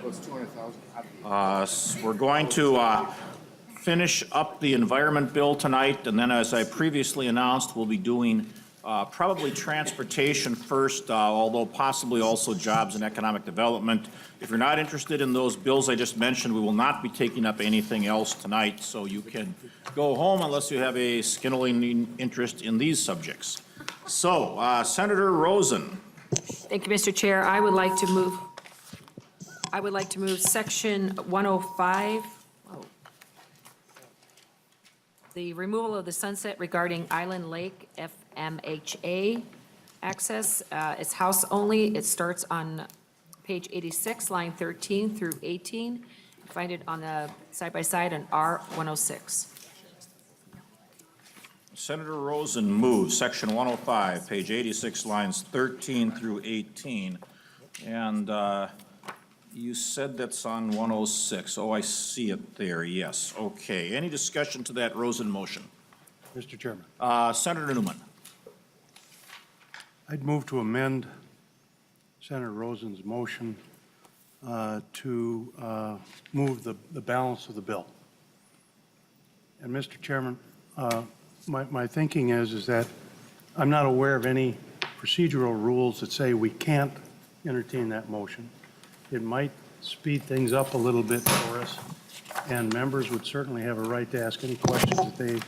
It's 200,000. We're going to finish up the environment bill tonight, and then as I previously announced, we'll be doing probably transportation first, although possibly also jobs and economic development. If you're not interested in those bills I just mentioned, we will not be taking up anything else tonight, so you can go home unless you have a skittling interest in these subjects. So, Senator Rosen. Thank you, Mr. Chair. I would like to move Section 105, the removal of the sunset regarding Island Lake FMHA access. It's house only. It starts on page 86, line 13 through 18. You find it on the side-by-side on R106. Senator Rosen moves Section 105, page 86, lines 13 through 18. And you said that's on 106. Oh, I see it there, yes. Okay. Any discussion to that Rosen motion? Mr. Chairman. Senator Newman. I'd move to amend Senator Rosen's motion to move the balance of the bill. And Mr. Chairman, my thinking is that I'm not aware of any procedural rules that say we can't entertain that motion. It might speed things up a little bit for us, and members would certainly have a right to ask any questions that they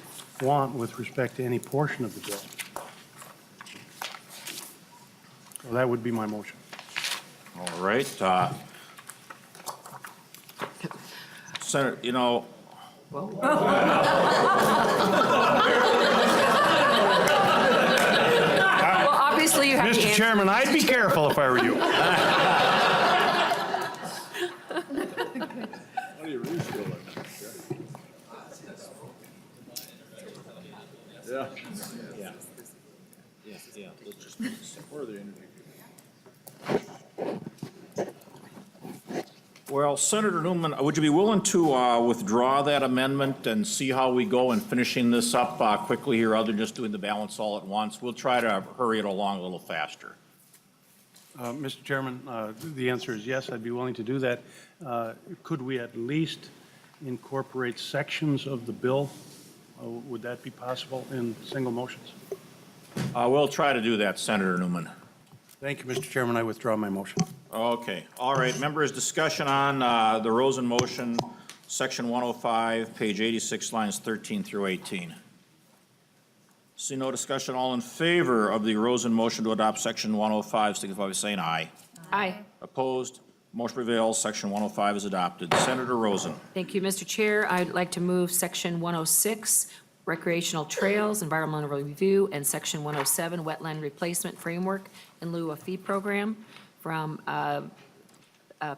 want with respect to any portion of the bill. So that would be my motion. All right. Senator, you know. Well, obviously you have to Mr. answer. Chairman, I'd be careful if I were you. Well, Senator Newman, would you be willing to withdraw that amendment and see how we go in finishing this up quickly here, other than just doing the balance all at once? We'll try to hurry it along a little faster. Mr. Chairman, the answer is yes, I'd be willing to do that. Could we at least incorporate sections of the bill? Would that be possible in single motions? We'll try to do that, Senator Newman. Thank you, Mr. Chairman. I withdraw my motion. Okay. All right. Members, discussion on the Rosen motion, Section 105, page 86, lines 13 through 18. See no discussion. All in favor of the Rosen motion to adopt Section 105, signify by saying aye. Aye. Opposed? Motion prevails. Section 105 is adopted. Senator Rosen. Thank you, Mr. Chair. I'd like to move Section 106, recreational trails, environmental review, and Section 107, wetland replacement framework in lieu of fee program from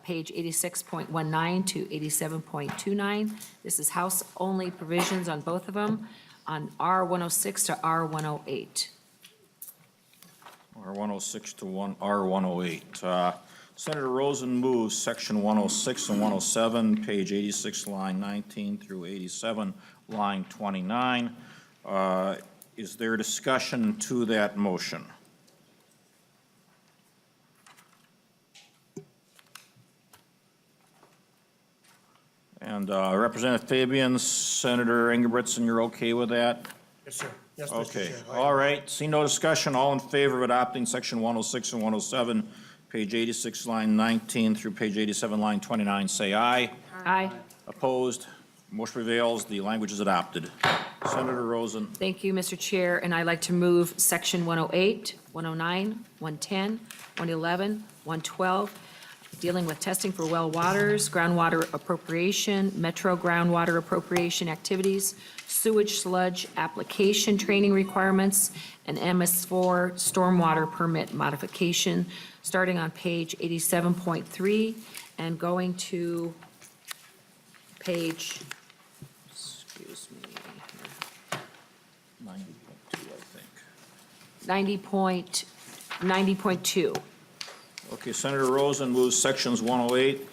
page 86.19 to 87.29. This is house-only provisions on both of them, on R106 to R108. R106 to R108. Senator Rosen moves Section 106 and 107, page 86, line 19 through 87, line 29. Is there discussion to that motion? And Representative Fabian, Senator Ingebrigtsen, you're okay with that? Yes, sir. Yes, Mr. Okay. Chair. All right. See no discussion. All in favor of adopting Section 106 and 107, page 86, line 19 through page 87, line 29, say aye. Aye. Opposed? Motion prevails. The language is adopted. Senator Rosen. Thank you, Mr. Chair, and I'd like to move Section 108, 109, 110, 111, 112, dealing with testing for well waters, groundwater appropriation, metro groundwater appropriation activities, sewage sludge application training requirements, and MS4 stormwater permit modification, starting on page 87.3 and going to page, excuse me, 90.2. Okay, Senator Rosen moves sections 108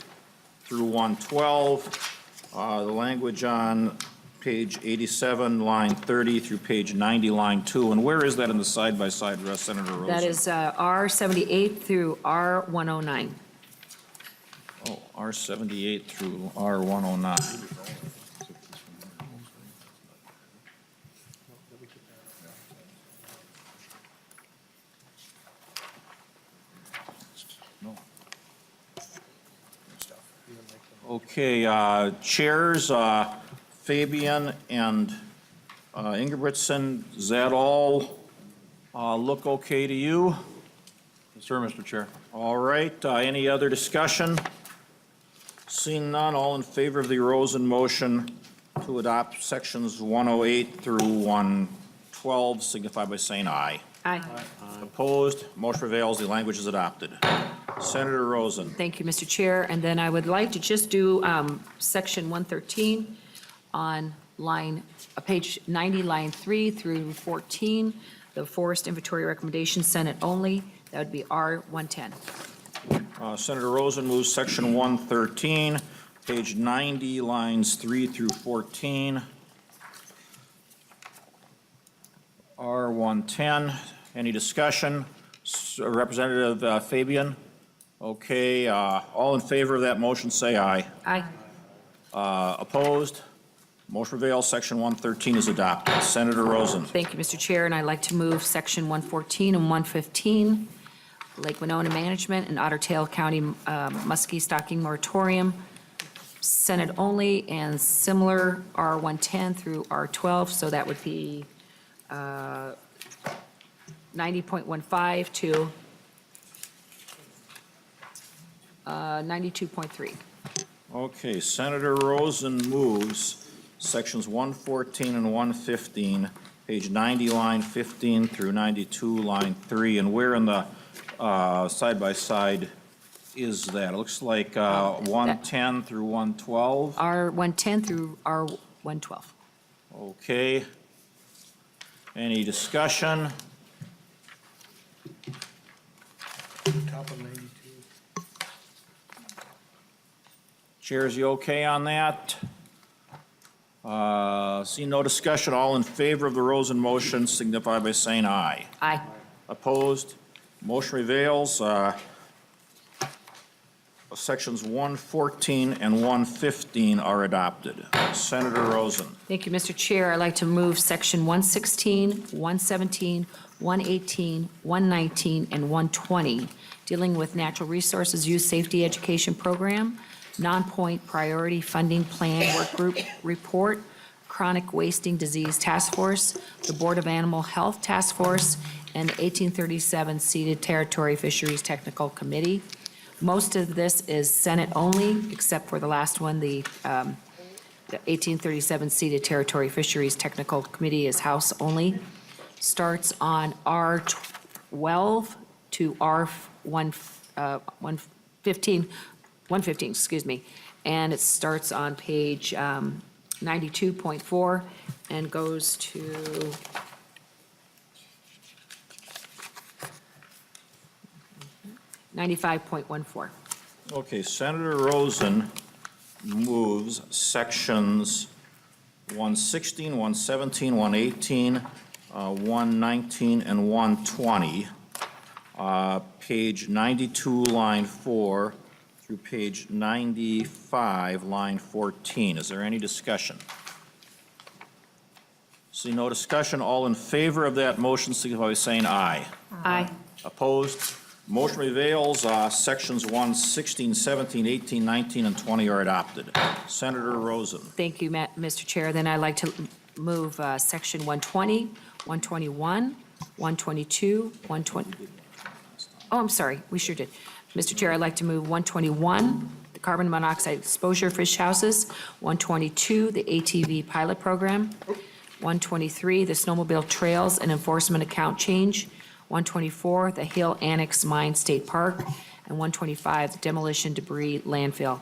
through 112. The language on page 87, line 30 through page 90, line 2. And where is that in the side-by-side rest, Senator Rosen? That is R78 through R109. Oh, R78 through R109. No. Okay, chairs, Fabian and Ingebrigtsen, does that all look okay to you? Yes, sir, Mr. Chair. All right, any other discussion? Seeing none, all in favor of the Rosen motion to adopt sections 108 through 112 signify by saying aye. Aye. Opposed, motion prevails, the language is adopted. Senator Rosen. Thank you, Mr. Chair. And then I would like to just do section 113 on page 90, line 3 through 14, the forest inventory recommendation, Senate only. That would be R110. Senator Rosen moves section 113, page 90, lines 3 through 14. R110, any discussion? Representative Fabian? Okay, all in favor of that motion, say aye. Aye. Opposed? Motion prevails, section 113 is adopted. Senator Rosen. Thank you, Mr. Chair, and I'd like to move section 114 and 115, Lake Winona Management and Otter Tail County Muskie Stocking Moratorium, Senate only, and similar R110 through R12, so that would be 90.15 to 92.3. Okay, Senator Rosen moves sections 114 and 115, page 90, line 15 through 92, line 3, and where in the side-by-side is that? It looks like 110 through 112. R110 through R112. Okay. Any discussion? Top of 92. Chair, is you okay on that? See no discussion. All in favor of the Rosen motion signify by saying aye. Aye. Opposed? Motion prevails. Sections 114 and 115 are adopted. Senator Rosen. Thank you, Mr. Chair. I'd like to move section 116, 117, 118, 119, and 120, dealing with Natural Resources Youth Safety Education Program, Non-Point Priority Funding Plan Work Group Report, Chronic Wasting Disease Task Force, the Board of Animal Health Task Force, and the 1837 Ceded Territory Fisheries Technical Committee. Most of this is Senate only, except for the last one, the 1837 Ceded Territory Fisheries Technical Committee is House only. Starts on R12 to R115, excuse me, and it starts on page 92.4 and goes to $95.14. Okay, Senator Rosen moves sections 116, 117, 118, 119, and 120, page 92, line 4, through page 95, line 14. Is there any discussion? See no discussion. All in favor of that motion signify by saying aye. Aye. Opposed? Motion prevails. Sections 116, 17, 18, 19, and 20 are adopted. Senator Rosen. Thank you, Mr. Chair. Then I'd like to move section 120, 121, 122, 120. Oh, I'm sorry, we sure did. Mr. Chair, I'd like to move 121, the carbon monoxide exposure fish houses, 122, the ATV pilot program, 123, the snowmobile trails and enforcement account change, 124, the Hill Annex Mine State Park, and 125, the demolition debris landfill.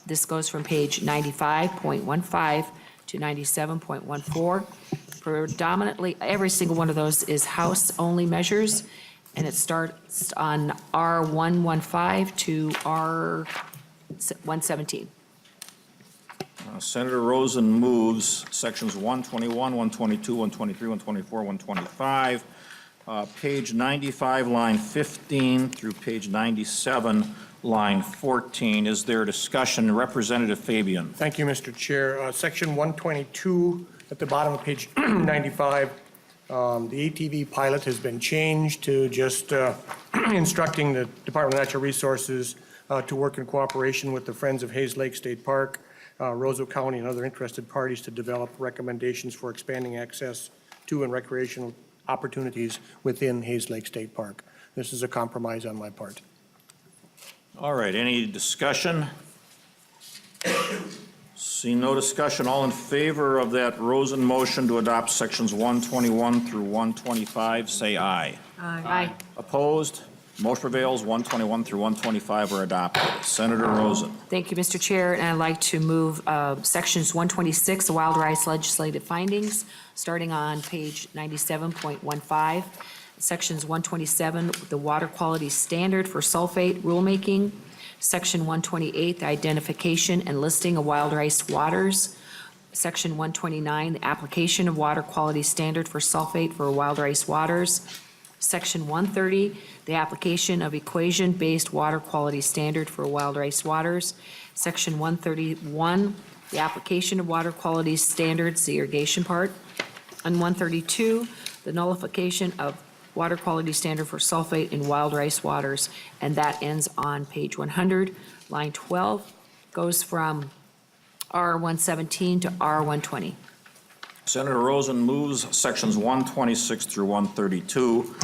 This goes from page 95.15 to 97.14. Predominantly, every single one of those is House-only measures, and it starts on R115 to R117. Senator Rosen moves sections 121, 122, 123, 124, 125, Page 95, line 15 through page 97, line 14. Is there discussion? Representative Fabian. Thank you, Mr. Chair. Section 122 at the bottom of page 95, the ATV pilot has been changed to just instructing the Department of Natural Resources to work in cooperation with the Friends of Hayes Lake State Park, Roseau County, and other interested parties to develop recommendations for expanding access to and recreational opportunities within Hayes Lake State Park. This is a compromise on my part. All right, any discussion? See no discussion. All in favor of that Rosen motion to adopt sections 121 through 125, say aye. Aye. Opposed? Motion prevails. 121 through 125 are adopted. Senator Rosen. Thank you, Mr. Chair, and I'd like to move sections 126, the wild rice legislative findings, starting on page 97.15. Sections 127, the water quality standard for sulfate rulemaking. Section 128, the identification and listing of wild rice waters. Section 129, the application of water quality standard for sulfate for wild rice waters. Section 130, the application of equation-based water quality standard for wild rice waters. Section 131, the application of water quality standards, the irrigation part. And 132, the nullification of water quality standard for sulfate in wild rice waters. And that ends on page 100. Line 12 goes from R117 to R120. Senator Rosen moves sections 126 through 132,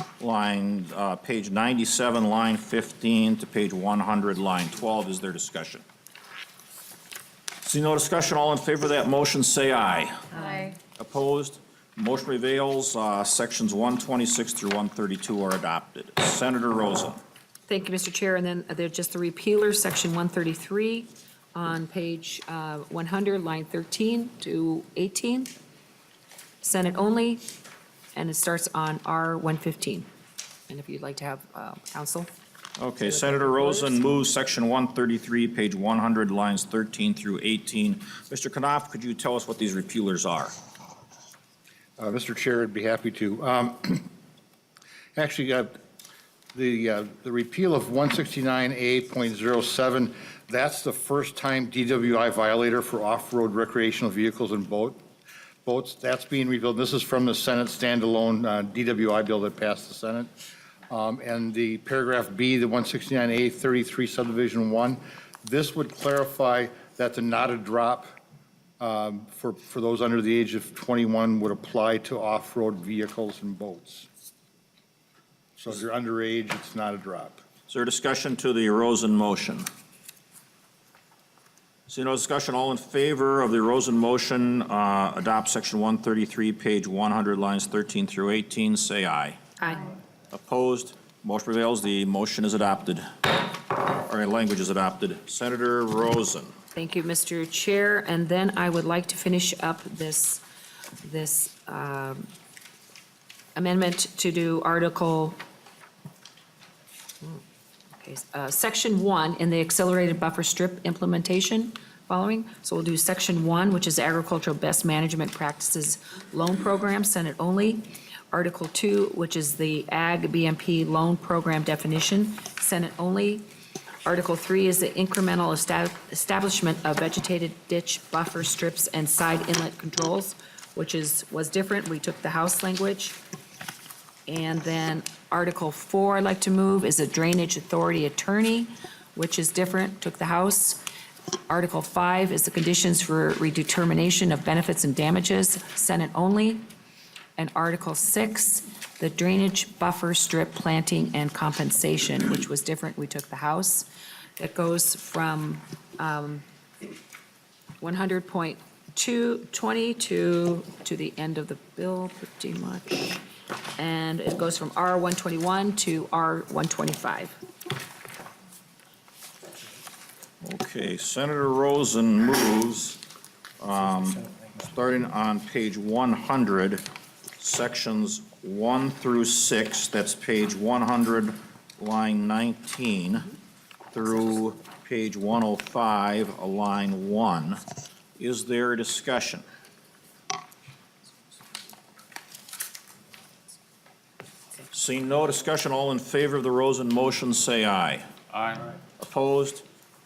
page 97, line 15 to page 100, line 12. Is there discussion? See no discussion. All in favor of that motion, say aye. Aye. Opposed? Motion prevails. Sections 126 through 132 are adopted. Senator Rosen. Thank you, Mr. Chair. And then there's just the repealer, section 133 on page 100, line 13 to 18. Senate only, and it starts on R115. And if you'd like to have counsel. Okay, Senator Rosen moves section 133, page 100, lines 13 through 18. Mr. Knopf, could you tell us what these repealers are? Mr. Chair, I'd be happy to. Actually, the repeal of 169A.07, that's the first time DWI violator for off-road recreational vehicles and boats. That's being repealed. This is from the Senate standalone DWI bill that passed the Senate. And the paragraph B, the 169A.33 subdivision 1, this would clarify that the not a drop for those under the age of 21 would apply to off-road vehicles and boats. So if you're underage, it's not a drop. Is there discussion to the Rosen motion? See no discussion. All in favor of the Rosen motion, adopt section 133, page 100, lines 13 through 18, say aye. Aye. Opposed? Motion prevails. The motion is adopted. Or language is adopted. Senator Rosen. Thank you, Mr. Chair. And then I would like to finish up this amendment to do article, section 1 in the accelerated buffer strip implementation following. So we'll do section 1, which is agricultural best management practices loan program, Senate only. Article 2, which is the Ag BMP loan program definition, Senate only. Article 3 is the incremental establishment of vegetated ditch buffer strips and side inlet controls, which was different. We took the House language. And then Article 4 I'd like to move is a drainage authority attorney, which is different, took the House. Article 5 is the conditions for redetermination of benefits and damages, Senate only. And Article 6, the drainage buffer strip planting and compensation, which was different, we took the House. It goes from 100.220 to the end of the bill, pretty much. And it goes from R121 to R125. Okay, Senator Rosen moves, starting on page 100, sections 1 through 6, that's page 100, line 19, through page 105, line 1. Is there discussion? Seeing no discussion, all in favor of the Rosen motion, say aye. Aye. Opposed?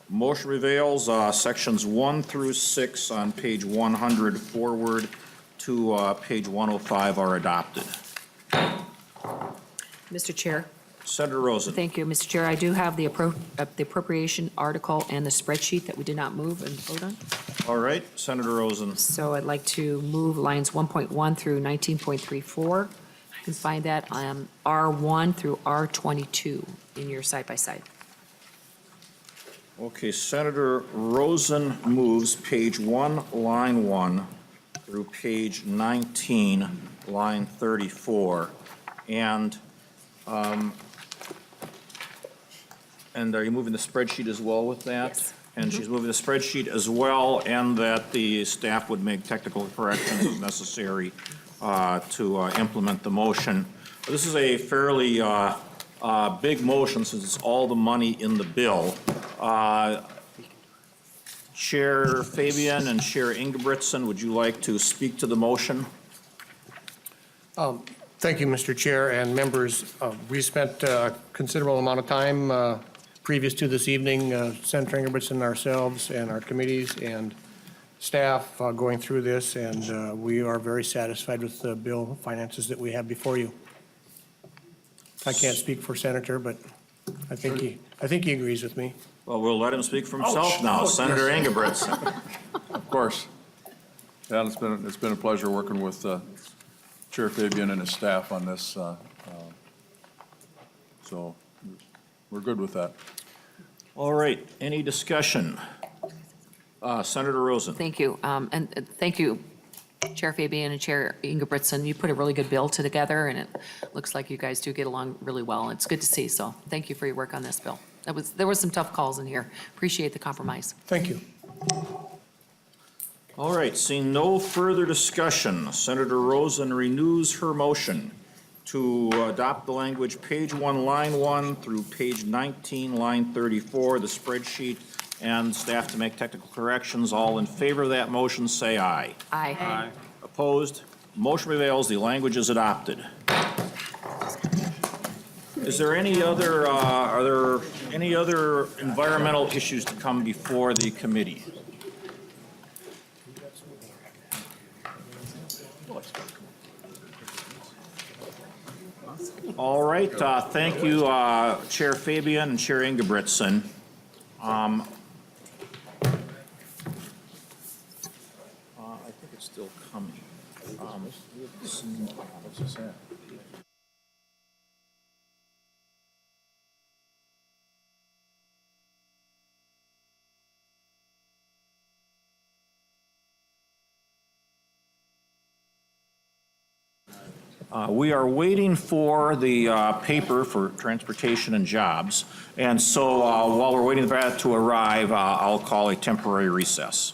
Motion prevails. Sections 1 through 6 on page 100 forward to page 105 are adopted. Mr. Chair. Senator Rosen. Thank you, Mr. Chair. I do have the appropriation article and the spreadsheet that we did not move and vote on. All right, Senator Rosen. So I'd like to move lines 1.1 through 19.34. You can find that on R1 through R22 in your side-by-side. Okay, Senator Rosen moves page 1, line 1 through page 19, line 34. And are you moving the spreadsheet as well with that? Yes. And she's moving the spreadsheet as well, and that the staff would make technical corrections as necessary to implement the motion. This is a fairly big motion since it's all the money in the bill. Chair Fabian and Chair Ingebrigtsen, would you like to speak to the motion? Thank you, Mr. Chair and members. We spent a considerable amount of time previous to this evening, Senator Ingebrigtsen, ourselves, and our committees and staff going through this, and we are very satisfied with the bill finances that we have before you. I can't speak for Senator, but I think he agrees with me. Well, we'll let him speak for himself now. Senator Ingebrigtsen. Of course. Yeah, it's been a pleasure working with Chair Fabian and his staff on this. So we're good with that. All right, any discussion? Senator Rosen. Thank you. And thank you, Chair Fabian and Chair Ingebrigtsen. You put a really good bill together, and it looks like you guys do get along really well. It's good to see, so thank you for your work on this bill. There was some tough calls in here. Appreciate the compromise. Thank you. All right, seeing no further discussion, Senator Rosen renews her motion to adopt the language page 1, line 1 through page 19, line 34, the spreadsheet, and staff to make technical corrections. All in favor of that motion, say aye. Aye. Opposed? Motion prevails. The language is adopted. Is there any other, are there any other environmental issues to come before the committee? All right, thank you, Chair Fabian and Chair Ingebrigtsen. I think it's still coming. What's this at? We are waiting for the paper for transportation and jobs, and so while we're waiting for that to arrive, I'll call a temporary recess.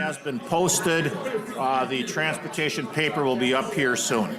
has been posted. The transportation paper will be up here soon.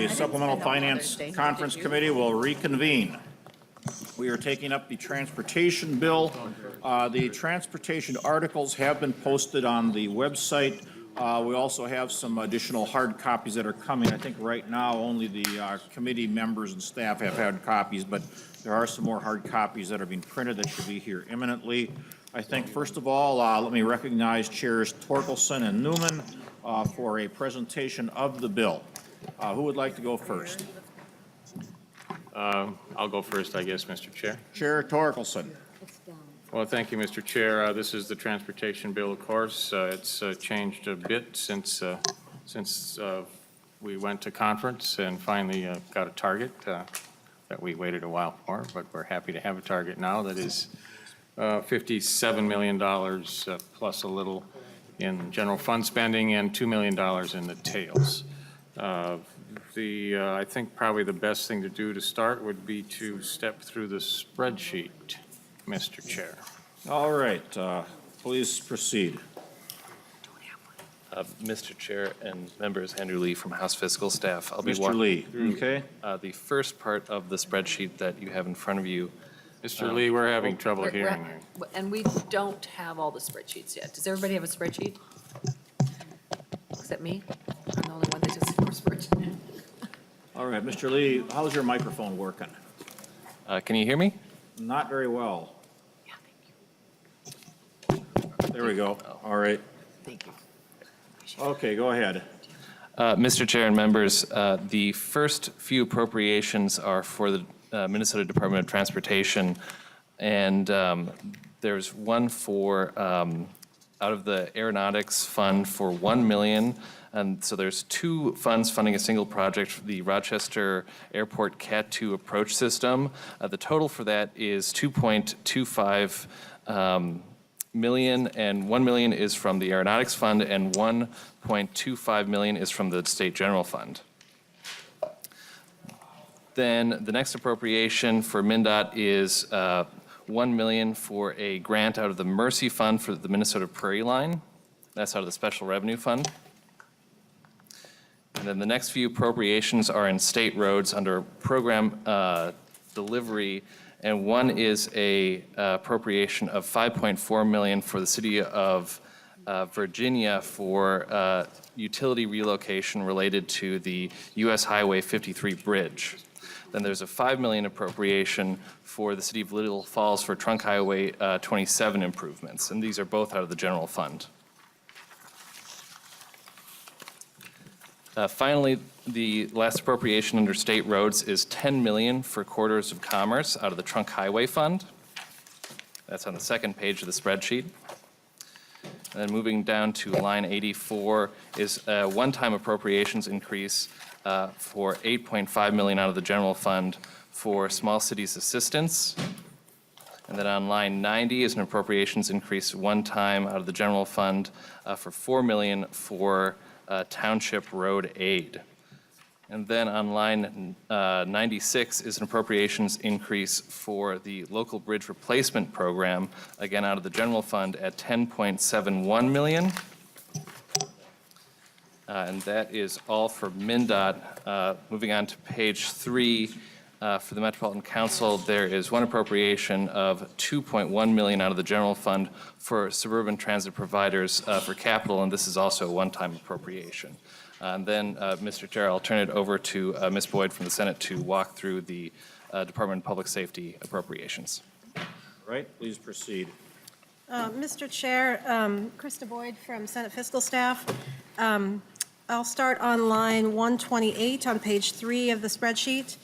didn't Supplemental spend all Finance Mother's Day, Conference did you? Committee will reconvene. We are taking up the transportation bill. The transportation articles have been posted on the website. We also have some additional hard copies that are coming. I think right now only the committee members and staff have had copies, but there are some more hard copies that are being printed that should be here imminently. I think, first of all, let me recognize Chairs Torkelson and Newman for a presentation of the bill. Who would like to go first? I'll go first, I guess, Mr. Chair. Chair Torkelson. Well, thank you, Mr. Chair. This is the transportation bill, of course. It's changed a bit since we went to conference and finally got a target that we waited a while for, but we're happy to have a target now that is $57 million plus a little in general fund spending and $2 million in the tails. I think probably the best thing to do to start would be to step through the spreadsheet, Mr. Chair. All right, please proceed. Mr. Chair and members, Andrew Lee from House Fiscal Staff. I'll be Mr. walking Lee, through okay? the first part of the spreadsheet that you have in front of you. Mr. Lee, we're having trouble hearing you. And we don't have all the spreadsheets yet. Does everybody have a spreadsheet? Except me? I'm the only one that doesn't have a spreadsheet. All right, Mr. Lee, how's your microphone working? Can you hear me? Not very well. Yeah, thank you. There we go. All right. Thank you. Okay, go ahead. Mr. Chair and members, the first few appropriations are for the Minnesota Department of Transportation, and there's one for out of the Aeronautics Fund for $1 million. And so there's two funds funding a single project, the Rochester Airport Cat 2 approach system. The total for that is $2.25 million, and $1 million is from the Aeronautics Fund, and $1.25 million is from the State General Fund. Then the next appropriation for MnDOT is $1 million for a grant out of the Mercy Fund for the Minnesota Prairie Line. That's out of the Special Revenue Fund. And then the next few appropriations are in state roads under program delivery, and one is a appropriation of $5.4 million for the city of Virginia for utility relocation related to the U.S. Highway 53 bridge. Then there's a $5 million appropriation for the city of Little Falls for Trunk Highway 27 improvements, and these are both out of the general fund. Finally, the last appropriation under state roads is $10 million for corridors of commerce out of the Trunk Highway Fund. That's on the second page of the spreadsheet. And then moving down to line 84 is a one-time appropriations increase for $8.5 million out of the general fund for small cities assistance. And then on line 90 is an appropriations increase one time out of the general fund for $4 million for township road aid. And then on line 96 is an appropriations increase for the local bridge replacement program, again out of the general fund at $10.71 million. And that is all for MnDOT. Moving on to page 3, for the Metropolitan Council, there is one appropriation of $2.1 million out of the general fund for suburban transit providers for capital, and this is also a one-time appropriation. And then, Mr. Chair, I'll turn it over to Ms. Boyd from the Senate to walk through the Department of Public Safety appropriations. All right, please proceed. Mr. Chair, Krista Boyd from Senate Fiscal Staff. I'll start on line 128 on page 3 of the spreadsheet.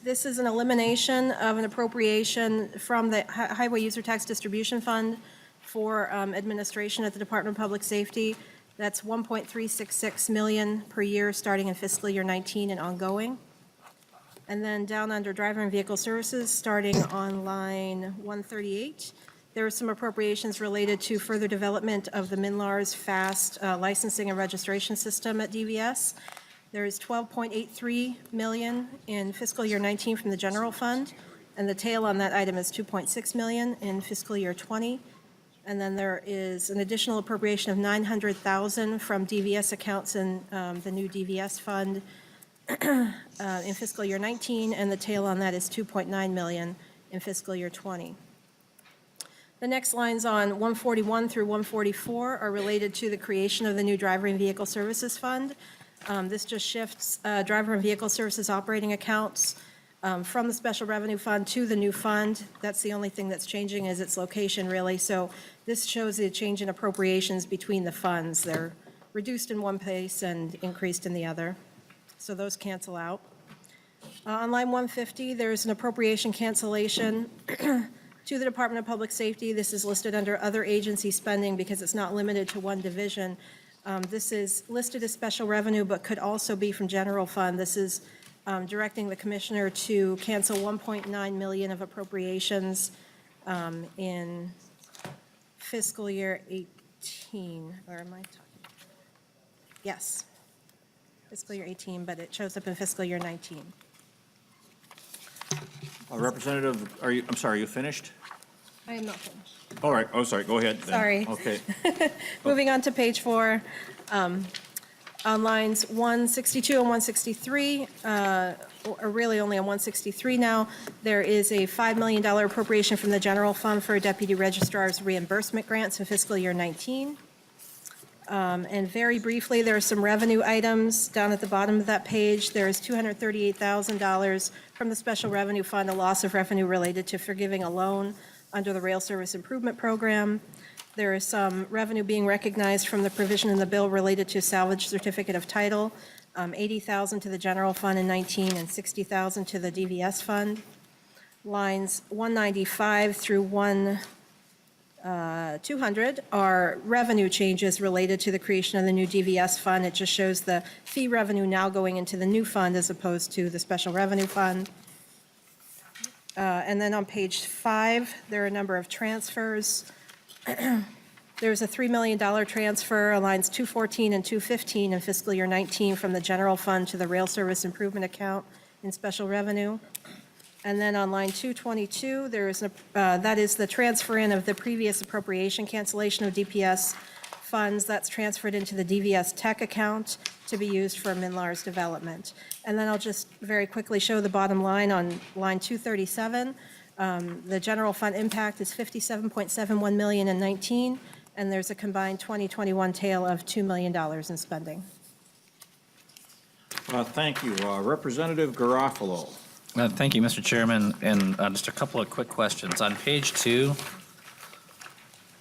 This is an elimination of an appropriation from the Highway User Tax Distribution Fund for administration at the Department of Public Safety. That's $1.366 million per year, starting in fiscal year 19 and ongoing. And then down under driver and vehicle services, starting on line 138, there are some appropriations related to further development of the MNLARS FAST licensing and registration system at DVS. There is $12.83 million in fiscal year 19 from the general fund, and the tail on that item is $2.6 million in fiscal year 20. And then there is an additional appropriation of $900,000 from DVS accounts in the new DVS fund in fiscal year 19, and the tail on that is $2.9 million in fiscal year 20. The next lines on 141 through 144 are related to the creation of the new Driver and Vehicle Services Fund. This just shifts driver and vehicle services operating accounts from the special revenue fund to the new fund. That's the only thing that's changing is its location, really. So this shows the change in appropriations between the funds. They're reduced in one place and increased in the other. So those cancel out. On line 150, there's an appropriation cancellation to the Department of Public Safety. This is listed under other agency spending because it's not limited to one division. This is listed as special revenue, but could also be from general fund. This is directing the commissioner to cancel $1.9 million of appropriations in fiscal year 18. Or am I talking? Yes, fiscal year 18, but it shows up in fiscal year 19. Representative, I'm sorry, are you finished? I am not finished. All right, oh, sorry, go ahead then. Sorry. Okay. Moving on to page 4, on lines 162 and 163, or really only on 163 now, there is a $5 million appropriation from the general fund for deputy registrar's reimbursement grants in fiscal year 19. And very briefly, there are some revenue items down at the bottom of that page. There is $238,000 from the special revenue fund, a loss of revenue related to forgiving a loan under the Rail Service Improvement Program. There is some revenue being recognized from the provision in the bill related to salvage certificate of title, $80,000 to the general fund in 19 and $60,000 to the DVS fund. Lines 195 through 200 are revenue changes related to the creation of the new DVS fund. It just shows the fee revenue now going into the new fund as opposed to the special revenue fund. And then on page 5, there are a number of transfers. There's a $3 million transfer on lines 214 and 215 in fiscal year 19 from the general fund to the rail service improvement account in special revenue. And then on line 222, there is that is the transfer in of the previous appropriation cancellation of DPS funds. That's transferred into the DVS tech account to be used for MNLAR's development. And then I'll just very quickly show the bottom line on line 237. The general fund impact is $57.71 million in 19, and there's a combined 2021 tail of $2 million in spending. Thank you. Representative Garofalo. Thank you, Mr. Chairman, and just a couple of quick questions. On page 2,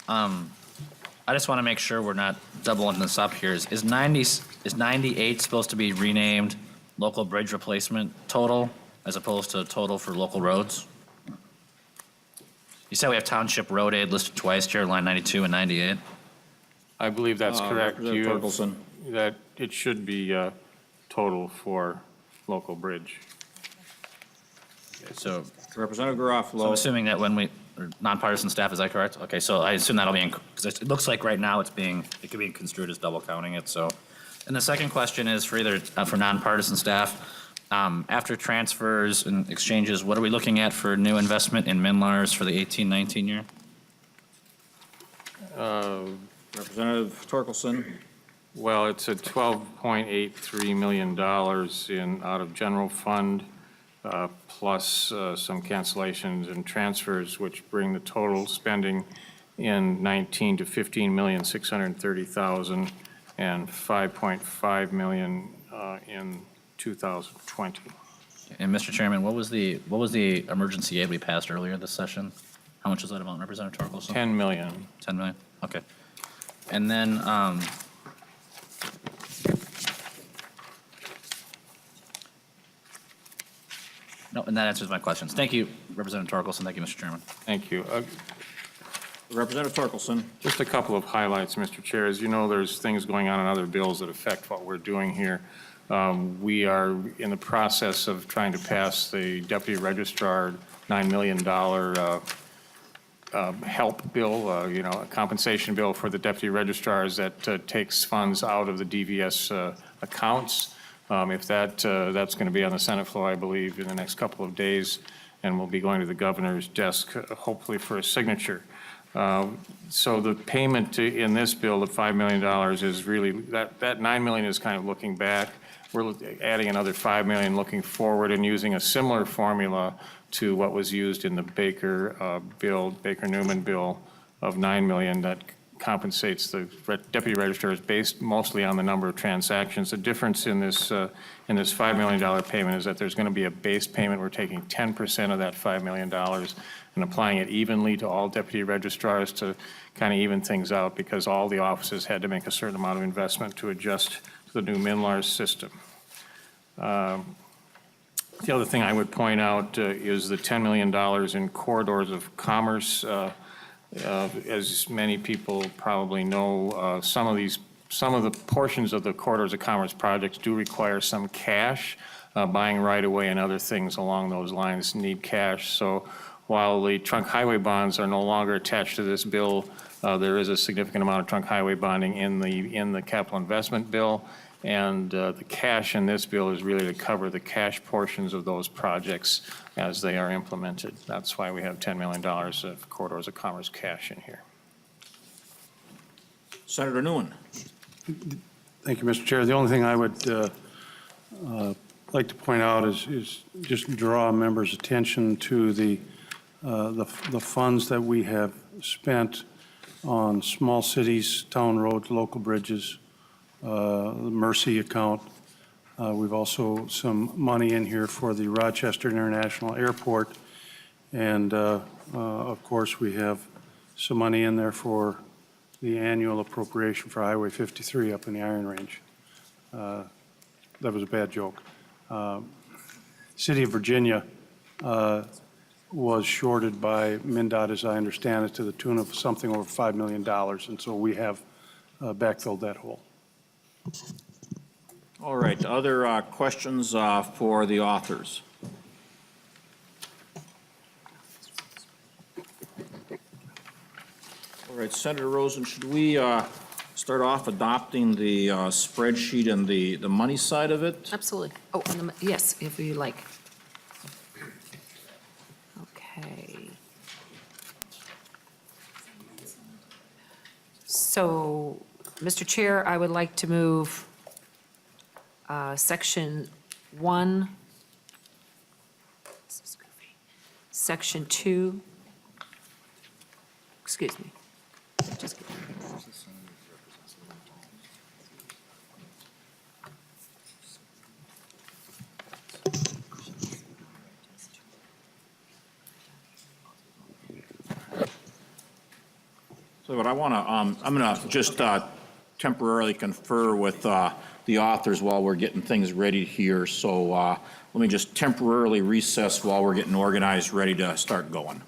I just want to make sure we're not doubling this up here. Is 98 supposed to be renamed local bridge replacement total as opposed to total for local roads? You said we have township road aid listed twice here, line 92 and 98. I believe that's correct. Representative Torkelson. That it should be total for local bridge. So Representative I'm Garofalo. assuming that when we, or nonpartisan staff, is that correct? Okay, so I assume that'll be, because it looks like right now it could be construed as double counting it, so. And the second question is for either, for nonpartisan staff, after transfers and exchanges, what are we looking at for new investment in MNLARs for the 18-19 year? Representative Torkelson. Well, it's at $12.83 million out of general fund, plus some cancellations and transfers, which bring the total spending in 19 to $15,630,000 and $5.5 million in 2020. And Mr. Chairman, what was the emergency aid we passed earlier this session? How much was that amount, Representative Torkelson? 10 million. 10 million, okay. And then, no, and that answers my questions. Thank you, Representative Torkelson. Thank you, Mr. Chairman. Thank you. Representative Torkelson. Just a couple of highlights, Mr. Chair. As you know, there's things going on in other bills that affect what we're doing here. We are in the process of trying to pass the Deputy Registrar $9 million help bill, a compensation bill for the Deputy Registrars that takes funds out of the DVS accounts. If that's going to be on the Senate floor, I believe, in the next couple of days, and we'll be going to the governor's desk, hopefully for a signature. So the payment in this bill of $5 million is really, that $9 million is kind of looking back. we're adding another 5 million looking forward and using a similar formula to what was used in the Baker-Newman bill of 9 million that compensates the deputy registrars based mostly on the number of transactions. The difference in this $5 million payment is that there's going to be a base payment. We're taking 10% of that $5 million and applying it evenly to all deputy registrars to kind of even things out, because all the offices had to make a certain amount of investment to adjust to the new MinLARS system. The other thing I would point out is the $10 million in corridors of commerce. As many people probably know, some of the portions of the corridors of commerce projects do require some cash. Buying right away and other things along those lines need cash. So while the trunk highway bonds are no longer attached to this bill, there is a significant amount of trunk highway bonding in the capital investment bill. And the cash in this bill is really to cover the cash portions of those projects as they are implemented. That's why we have $10 million of corridors of commerce cash in here. Senator Nguyen. Thank you, Mr. Chair. The only thing I would like to point out is just draw members' attention to the funds that we have spent on small cities, town roads, local bridges, the Mercy account. We've also some money in here for the Rochester International Airport. And of course, we have some money in there for the annual appropriation for Highway 53 up in the Iron Range. That was a bad joke. City of Virginia was shorted by MnDOT, as I understand it, to the tune of something over $5 million. And so we have backfilled that hole. All right, other questions for the authors? All right, Senator Rosen, should we start off adopting the spreadsheet and the money side of it? Absolutely. Oh, and yes, if you like. Okay. So, Mr. Chair, I would like to move Section 1, Section 2, excuse me. Just kidding. So what I want to, I'm going to just temporarily confer with the authors while we're getting things ready here. So let me just temporarily recess while we're getting organized, ready to start going.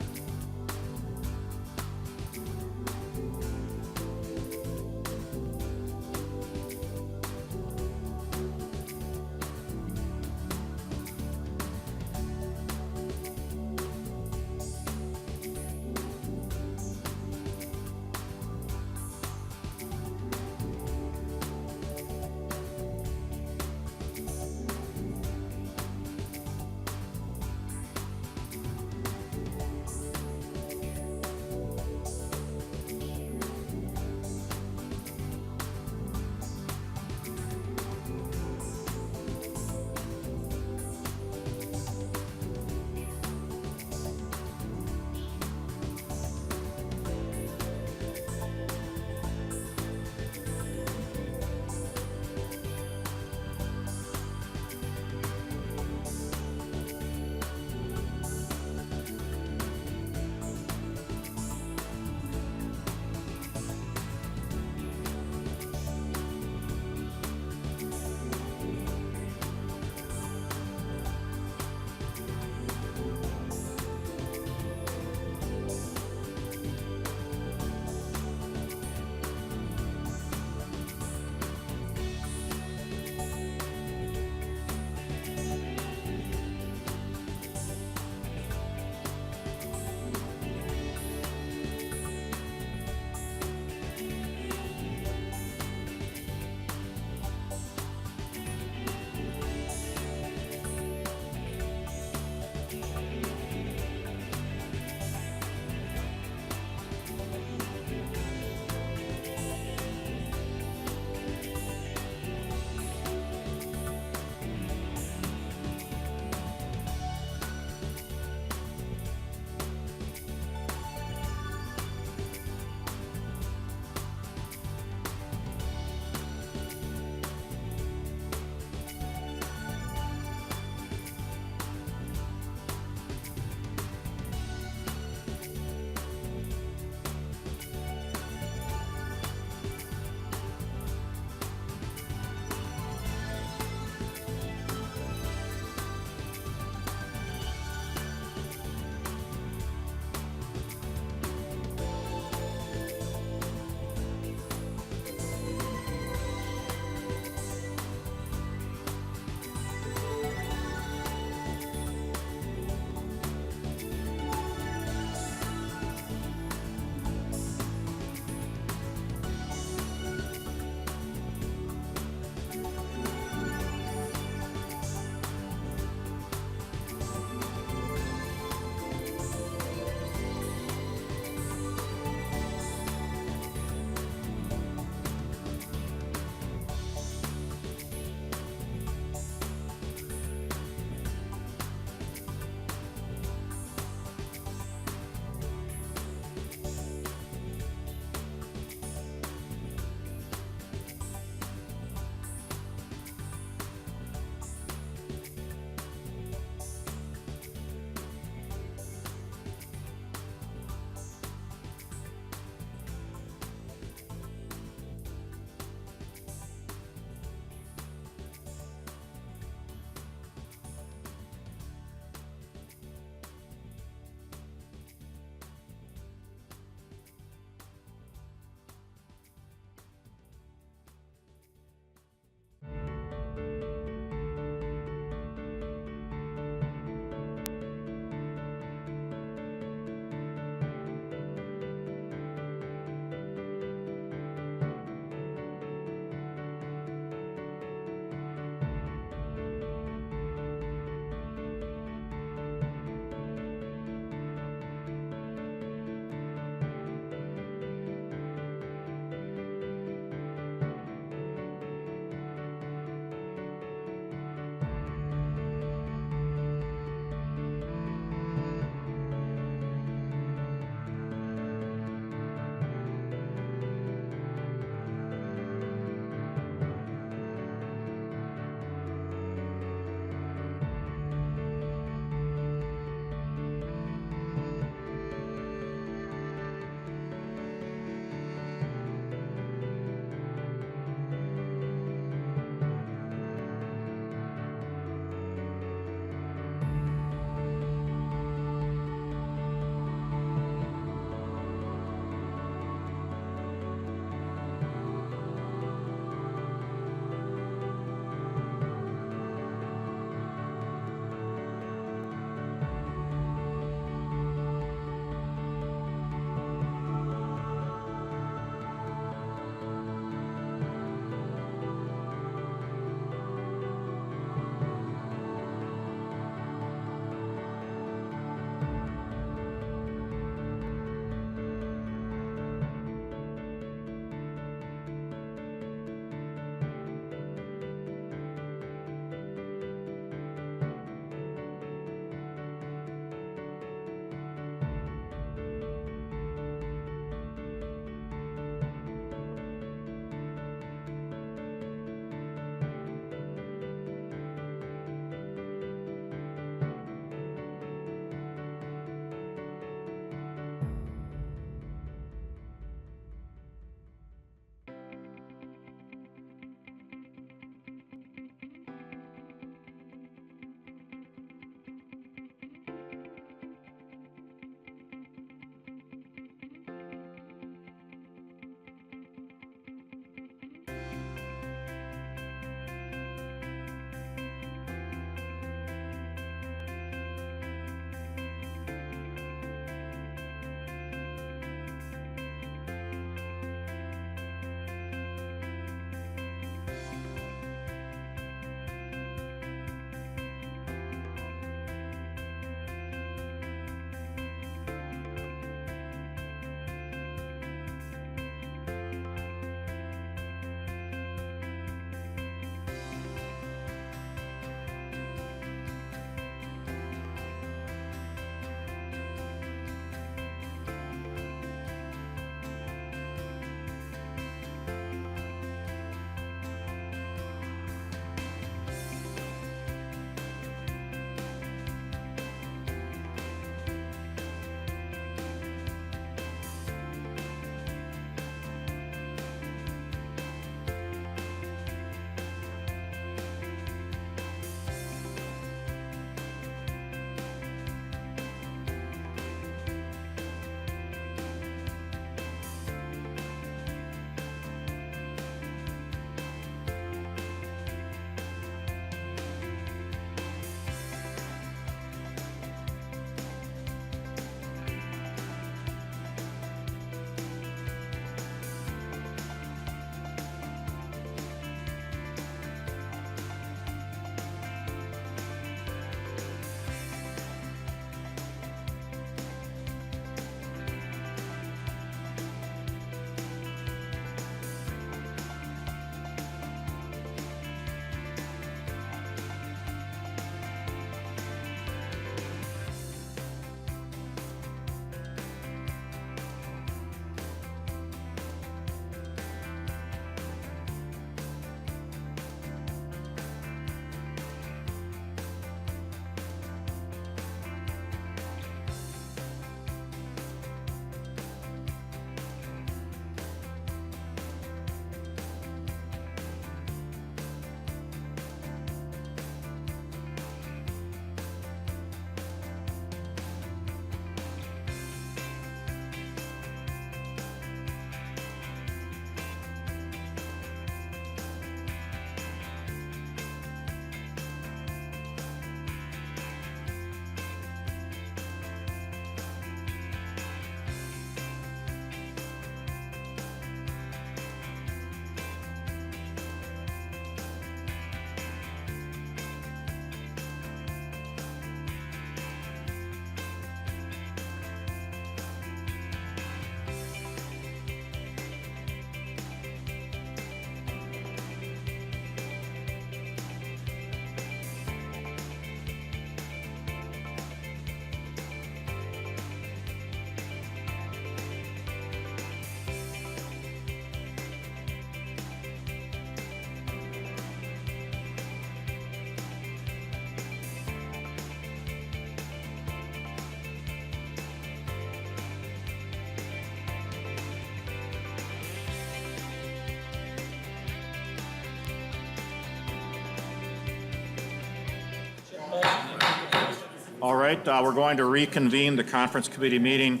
right, we're going to reconvene the conference committee meeting.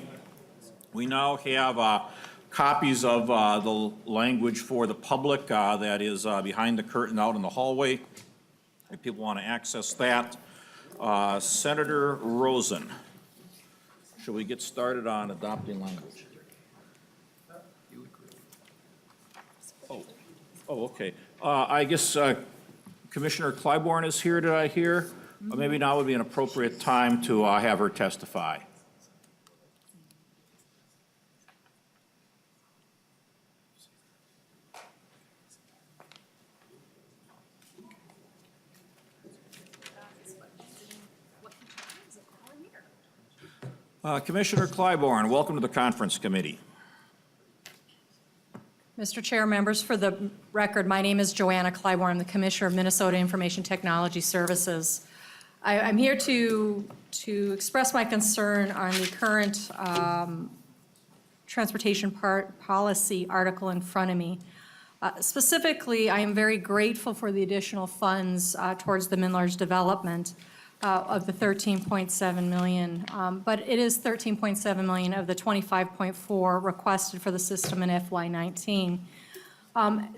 We now have copies of the language for the public that is behind the curtain out in the hallway, if people want to access that. Senator Rosen, should we get started on adopting language? Oh, okay. I guess Commissioner Clybourne is here, did I hear? Maybe now would be an appropriate time to have her testify. Commissioner Clybourne, welcome to the conference committee. Mr. Chair, members, for the record, my name is Joanna Clybourne. I'm the Commissioner of Minnesota Information Technology Services. I'm here to express my concern on the current transportation policy article in front of me. Specifically, I am very grateful for the additional funds towards the MNLARS development of the 13.7 million, but it is 13.7 million of the 25.4 requested for the system in FY19.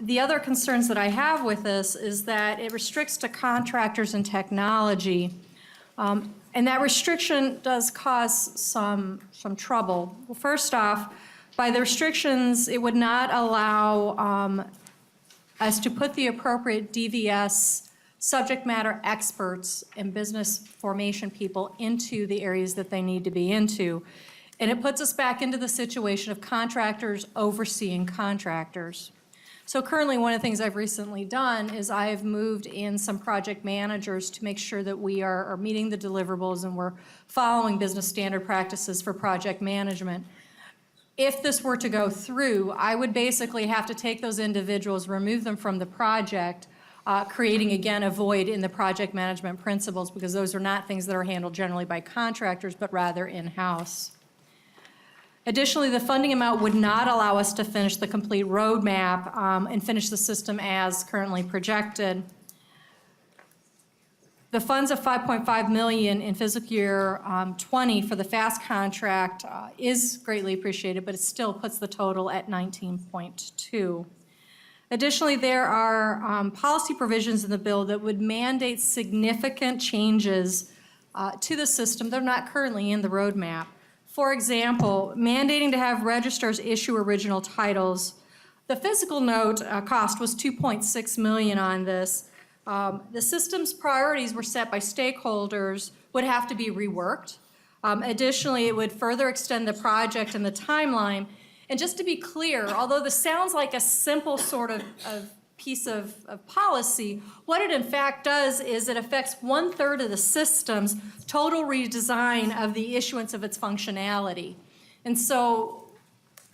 The other concerns that I have with this is that it restricts to contractors and technology, and that restriction does cause some trouble. Well, first off, by the restrictions, it would not allow us to put the appropriate DVS subject matter experts and business formation people into the areas that they need to be into. And it puts us back into the situation of contractors overseeing contractors. So currently, one of the things I've recently done is I've moved in some project managers to make sure that we are meeting the deliverables and we're following business standard practices for project management. If this were to go through, I would basically have to take those individuals, remove them from the project, creating, again, a void in the project management principles, because those are not things that are handled generally by contractors, but rather in-house. Additionally, the funding amount would not allow us to finish the complete roadmap and finish the system as currently projected. The funds of $5.5 million in fiscal year 20 for the FAST contract is greatly appreciated, but it still puts the total at 19.2. Additionally, there are policy provisions in the bill that would mandate significant changes to the system that are not currently in the roadmap. For example, mandating to have registrars issue original titles. The physical note cost was $2.6 million on this. The system's priorities were set by stakeholders, would have to be reworked. Additionally, it would further extend the project and the timeline. And just to be clear, although this sounds like a simple sort of piece of policy, what it in fact does is it affects 1/3 of the system's total redesign of the issuance of its functionality. And so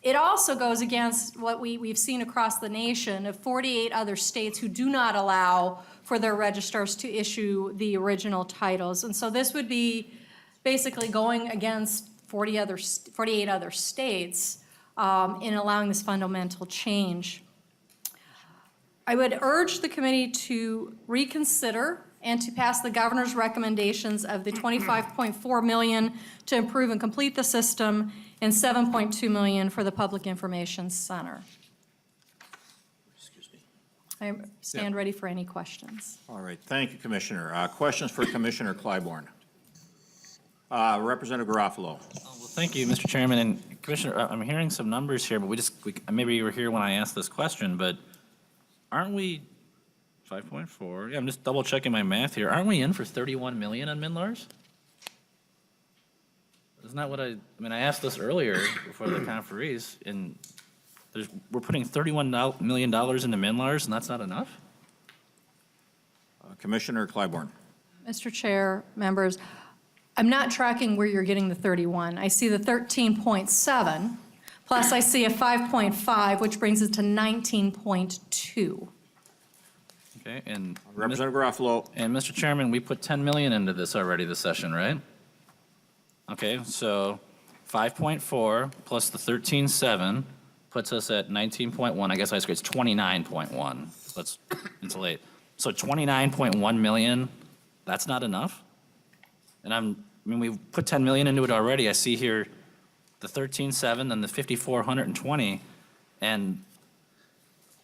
it also goes against what we've seen across the nation of 48 other states who do not allow for their registrars to issue the original titles. And so this would be basically going against 48 other states in allowing this fundamental change. I would urge the committee to reconsider and to pass the governor's recommendations of the $25.4 million to improve and complete the system and $7.2 million for the Public Information Center. Excuse me. I stand ready for any questions. All right, thank you, Commissioner. Questions for Commissioner Clybourne? Representative Garofalo. Well, thank you, Mr. Chairman. And Commissioner, I'm hearing some numbers here, but maybe you were here when I asked this question, but aren't we 5.4? Yeah, I'm just double checking my math here. Aren't we in for 31 million on MNLARS? Isn't that what I asked this earlier before the conferees, and we're putting $31 million into MNLARS, and that's not enough? Commissioner Clybourne. Mr. Chair, members, I'm not tracking where you're getting the 31. I see the 13.7, plus I see a 5.5, which brings it to 19.2. Okay, and Representative Garofalo. And Mr. Chairman, we put 10 million into this already this session, right? Okay, so 5.4 plus the 13.7 puts us at 19.1. I guess I screwed, it's 29.1. Let's insulate. So 29.1 million, that's not enough? And I mean, we've put 10 million into it already. I see here the 13.7 and the 5,420. And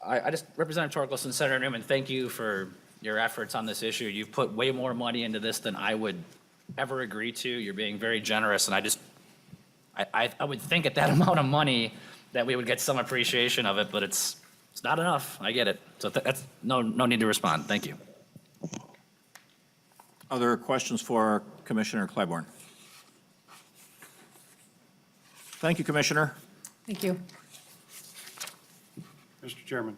I just, Representative Torkelson, Senator Newman, thank you for your efforts on this issue. You've put way more money into this than I would ever agree to. You're being very generous, and I would think at that amount of money that we would get some appreciation of it, but it's not enough. I get it. So that's no need to respond. Thank you. Other questions for Commissioner Clybourne? Thank you, Commissioner. Thank you. Mr. Chairman,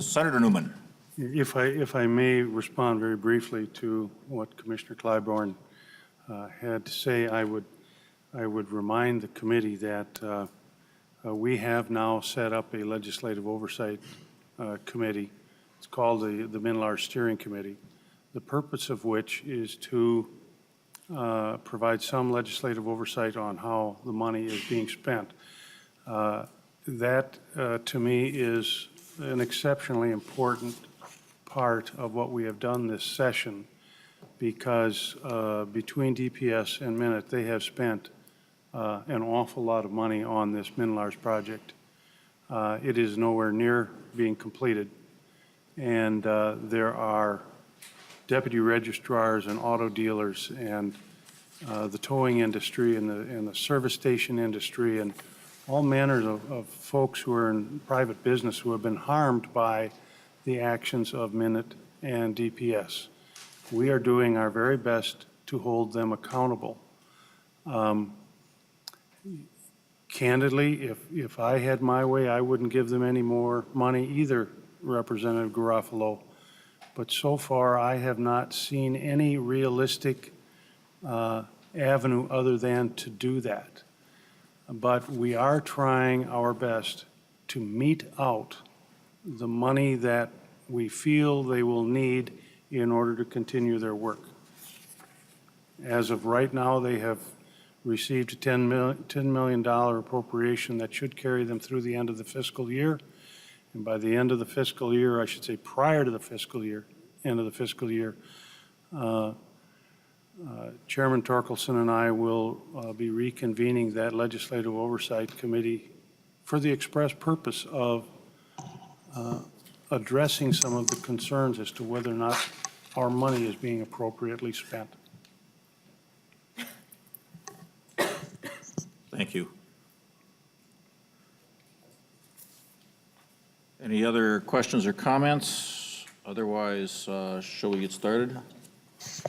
Senator Newman. if I may respond very briefly to what Commissioner Clybourne had to say, I would remind the committee that we have now set up a legislative oversight committee. It's called the Min-Large Steering Committee, the purpose of which is to provide some legislative oversight on how the money is being spent. That, to me, is an exceptionally important part of what we have done this session, because between DPS and Minute, they have spent an awful lot of money on this Min-Large project. It is nowhere near being completed, and there are deputy registrars and auto dealers and the towing industry and the service station industry and all manners of folks who are in private business who have been harmed by the actions of Minute and DPS. We are doing our very best to hold them accountable. Candidly, if I had my way, I wouldn't give them any more money either, Representative Garofalo. But so far, I have not seen any realistic avenue other than to do that. But we are trying our best to mete out the money that we feel they will need in order to continue their work. As of right now, they have received a $10 million appropriation that should carry them through the end of the fiscal year. And by the end of the fiscal year, I should say prior to the fiscal year, end of the fiscal year, Chairman Torkelson and I will be reconvening that Legislative Oversight Committee for the express purpose of addressing some of the concerns as to whether or not our money is being appropriately spent. Thank you. Any other questions or comments? Otherwise, shall we get started?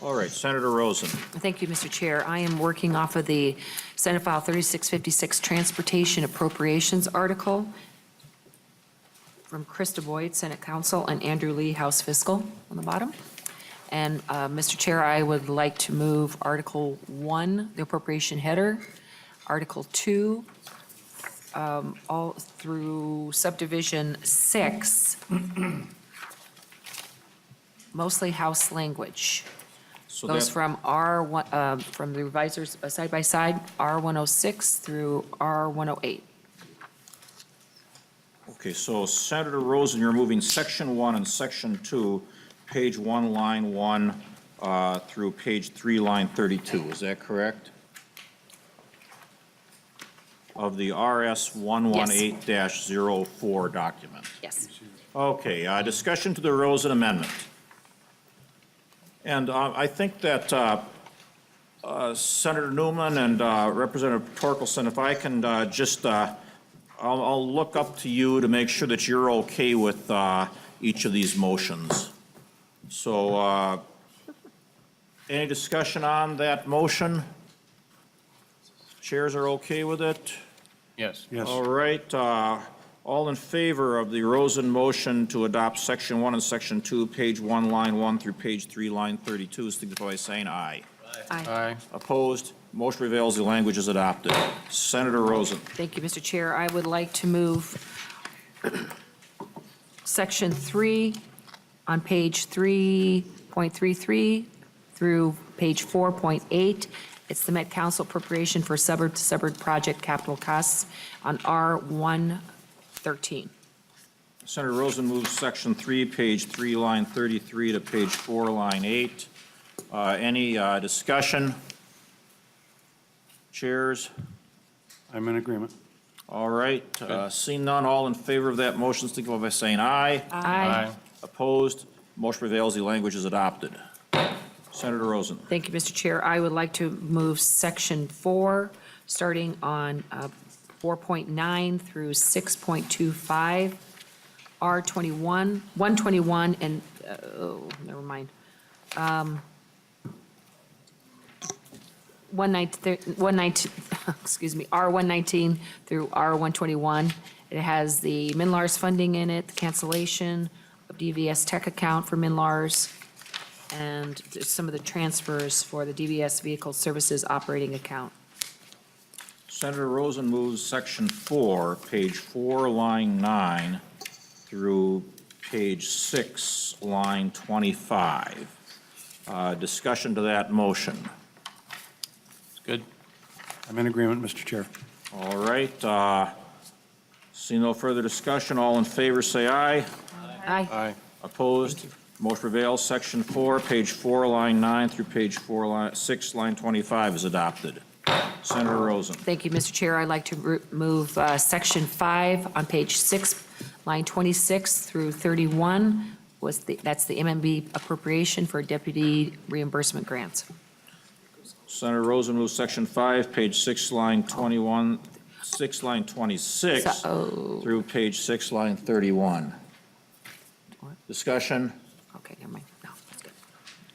All right, Senator Rosen. Thank you, Mr. Chair. I am working off of the Senate File 3656 Transportation Appropriations article from Krista Boyd, Senate Counsel, and Andrew Lee, House Fiscal on the bottom. And, Mr. Chair, I would like to move Article 1, the appropriation header, Article 2, all through Subdivision 6, mostly House language. So Goes that- from R1, from the revisers side by side, R106 through R108. Okay, so Senator Rosen, you're moving Section 1 and Section 2, page 1, line 1, through page 3, line 32. Is that correct? Of the RS 118-04 document. Yes. Okay, discussion to the Rosen amendment. And I think that Senator Newman and Representative Torkelson, if I can just, I'll look up to you to make sure that you're okay with each of these motions. So any discussion on that motion? Chairs are okay with it? Yes. Yes. All right, all in favor of the Rosen motion to adopt Section 1 and Section 2, page 1, line 1 through page 3, line 32, signify by saying aye. Aye. Opposed? Motion prevails, the language is adopted. Senator Rosen. Thank you, Mr. Chair. I would like to move Section 3 on page 3.33 through page 4.8. It's the Met Council appropriation for suburb-to-suburb project capital costs on R113. Senator Rosen moves Section 3, page 3, line 33 to page 4, line 8. Any discussion? Chairs? I'm in agreement. All right, seeing none, all in favor of that motion, signify by saying aye. Aye. Opposed? Motion prevails, the language is adopted. Senator Rosen. Thank you, Mr. Chair. I would like to move Section 4, starting on 4.9 through 6.25, R21, 121, and, never mind. 119, excuse me, R119 through R121. It has the MNLARS funding in it, the cancellation of DVS tech account for MNLARS, and some of the transfers for the DVS Vehicle Services operating account. Senator Rosen moves Section 4, page 4, line 9, through page 6, line 25. Discussion to that motion. Good. I'm in agreement, Mr. Chair. All right, see no further discussion, all in favor say aye. Aye. Aye. Opposed? Motion prevails. Section 4, page 4, line 9 through page 6, line 25 is adopted. Senator Rosen. Thank you, Mr. Chair. I'd like to move Section 5 on page 6, line 26 through 31. That's the MMB appropriation for deputy reimbursement grants. Senator Rosen moves Section 5, page 6, line 21, 6, line 26 through page 6, line 31. Discussion? Okay, never mind. No, that's good.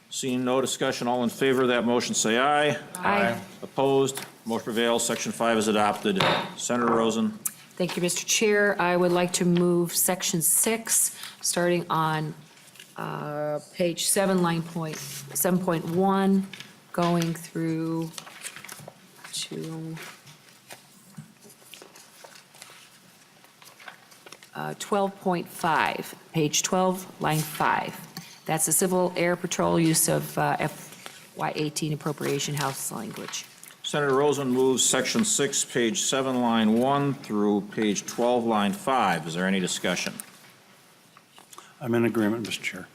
Seeing no discussion, all in favor of that motion say aye. Aye. Opposed? Motion prevails. Section 5 is adopted. Senator Rosen. Thank you, Mr. Chair. I would like to move Section 6, starting on page 7, line 7.1, going through to 12.5, page 12, line 5. That's the Civil Air Patrol use of FY18 appropriation house language. Senator Rosen moves Section 6, page 7, line 1 through page 12, line 5. Is there any discussion? I'm in agreement, Mr. Chair.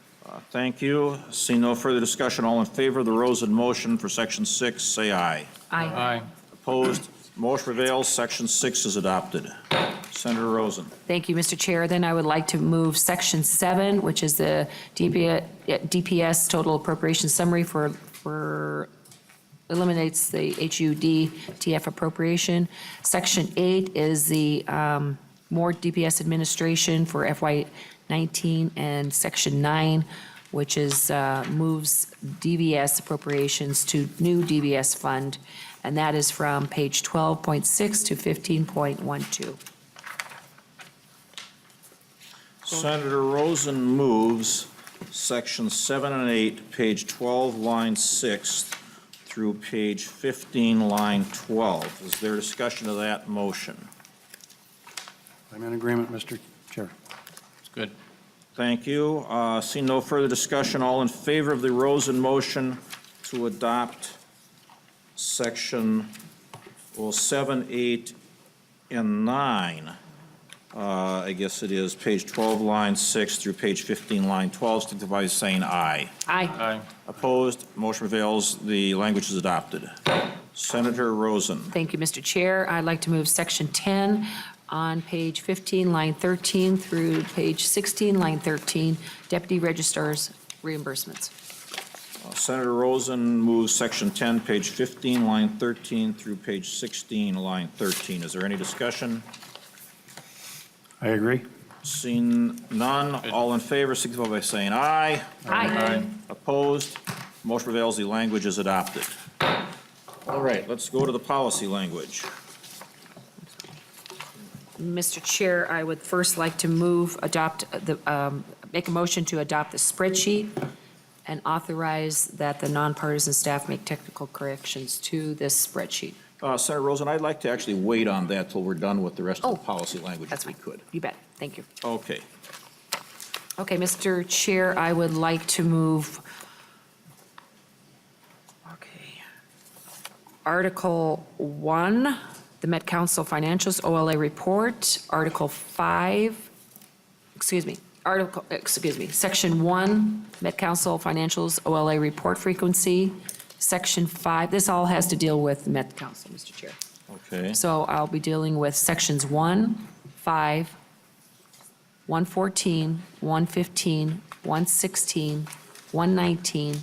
Thank you. See no further discussion. All in favor of the Rosen motion for Section 6, say aye. Aye. Opposed? Motion prevails. Section 6 is adopted. Senator Rosen. Thank you, Mr. Chair. Then I would like to move Section 7, which is the DPS total appropriation summary for eliminates the HUD TF appropriation. Section 8 is the more DPS administration for FY19, and Section 9, which is moves DVS appropriations to new DVS fund, and that is from page 12.6 to 15.12. Senator Rosen moves Section 7 and 8, page 12, line 6 through page 15, line 12. Is there discussion of that motion? I'm in agreement, Mr. Chair. It's good. Thank you. See no further discussion. All in favor of the Rosen motion to adopt Section 7, 8, and 9. I guess it is page 12, line 6 through page 15, line 12, signify by saying aye. Aye. Aye. Opposed? Motion prevails. The language is adopted. Senator Rosen. Thank you, Mr. Chair. I'd like to move Section 10 on page 15, line 13 through page 16, line 13, deputy registrars reimbursements. Senator Rosen moves Section 10, page 15, line 13 through page 16, line 13. Is there any discussion? I agree. Seeing none, all in favor, signify by saying aye. Aye. Opposed? Motion prevails. The language is adopted. All right, let's go to the policy language. Mr. Chair, I would first like to make a motion to adopt the spreadsheet and authorize that the nonpartisan staff make technical corrections to this spreadsheet. Senator Rosen, I'd like to actually wait on that till we're done with the rest of Oh, the policy language, That's if we fine. could. You bet. Thank you. Okay. Okay, Mr. Chair, I would like to move, Article 1, the Met Council Financials OLA Report, Article 5, Section 1, Met Council Financials OLA Report Frequency, Section 5, this all has to deal with Met Council, Mr. Chair. Okay. So I'll be dealing with sections 1, 5, 114, 115, 116, 119,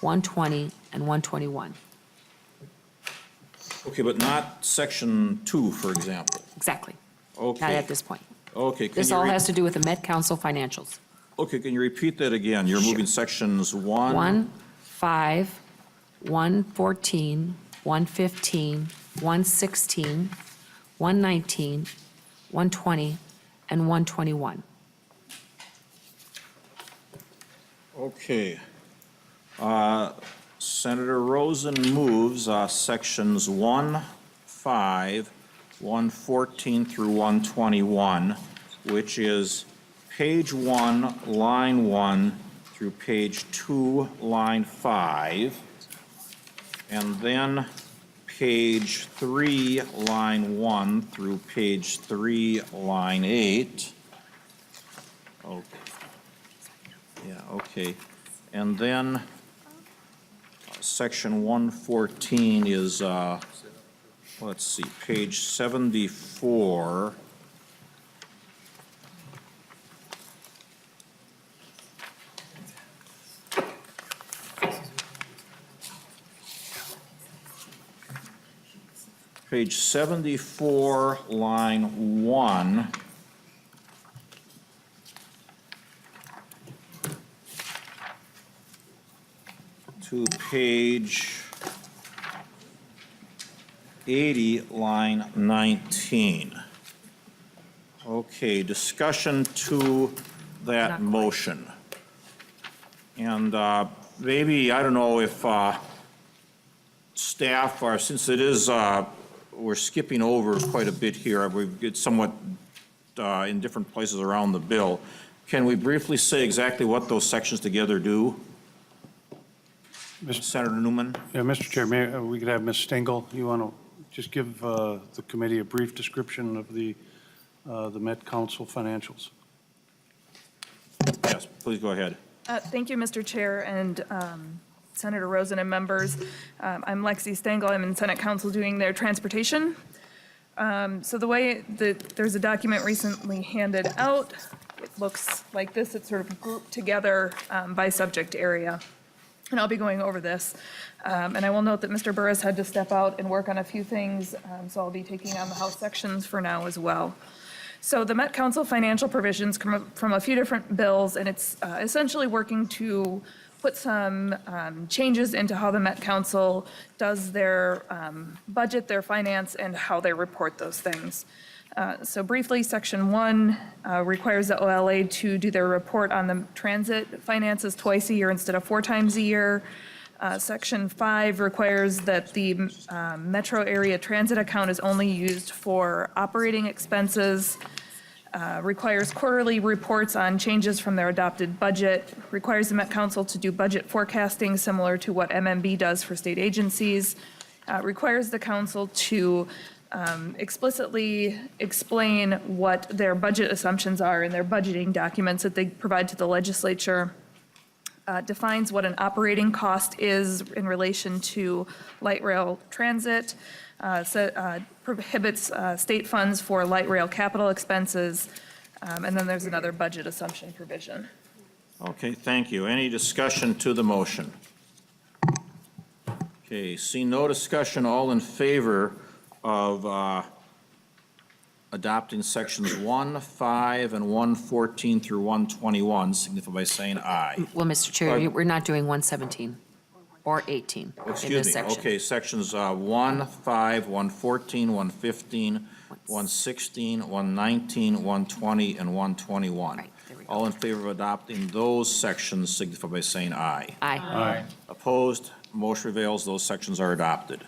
120, and 121. Okay, but not section 2, for example. Exactly. Not Okay. at this point. Okay. Can This you all re- has to do with the Met Council financials. Okay, can you repeat that again? You're moving sections 1? 1, 5, 114, 115, 116, 119, 120, and 121. Okay. Senator Rosen moves sections 1, 5, 114 through 121, which is page 1, line 1 through page 2, line 5, and then page 3, line 1 through page 3, line 8. Okay. Yeah, okay. And then section 114 is, let's see, page 74. Page 74, line 1. To page 80, line 19. Okay, discussion to that motion. And maybe, I don't know if staff are, since it is, we're skipping over quite a bit here, it's somewhat in different places around the bill. Can we briefly say exactly what those sections together do? Senator Newman? Yeah, Mr. Chair, we could have Ms. Stengel. You want to just give the committee a brief description of the Met Council financials? Yes, please go ahead. Thank you, Mr. Chair, and Senator Rosen and members. I'm Lexi Stengel. I'm in Senate Council doing their transportation. So the way that there's a document recently handed out, it looks like this. It's sort of grouped together by subject area. And I'll be going over this. And I will note that Mr. Burris had to step out and work on a few things, so I'll be taking on the House sections for now as well. So the Met Council financial provisions come from a few different bills, and it's essentially working to put some changes into how the Met Council does their budget, their finance, and how they report those things. So briefly, Section 1 requires the OLA to do their report on the transit finances twice a year instead of 4 times a year. Section 5 requires that the metro area transit account is only used for operating expenses, requires quarterly reports on changes from their adopted budget, requires the Met Council to do budget forecasting similar to what MMB does for state agencies, requires the council to explicitly explain what their budget assumptions are in their budgeting documents that they provide to the legislature, defines what an operating cost is in relation to light rail transit, prohibits state funds for light rail capital expenses, and then there's another budget assumption provision. Okay, thank you. Any discussion to the motion? Okay, see no discussion, all in favor of adopting sections 1, 5, and 114 through 121, signify by saying aye. Well, Mr. Chair, we're not doing 117 or 18 in this Excuse me, section. okay, sections 1, 5, 114, 115, 116, 119, 120, and 121. Right, there we go. All in favor of adopting those sections, signify by saying aye. Aye. Opposed, motion prevails, those sections are adopted.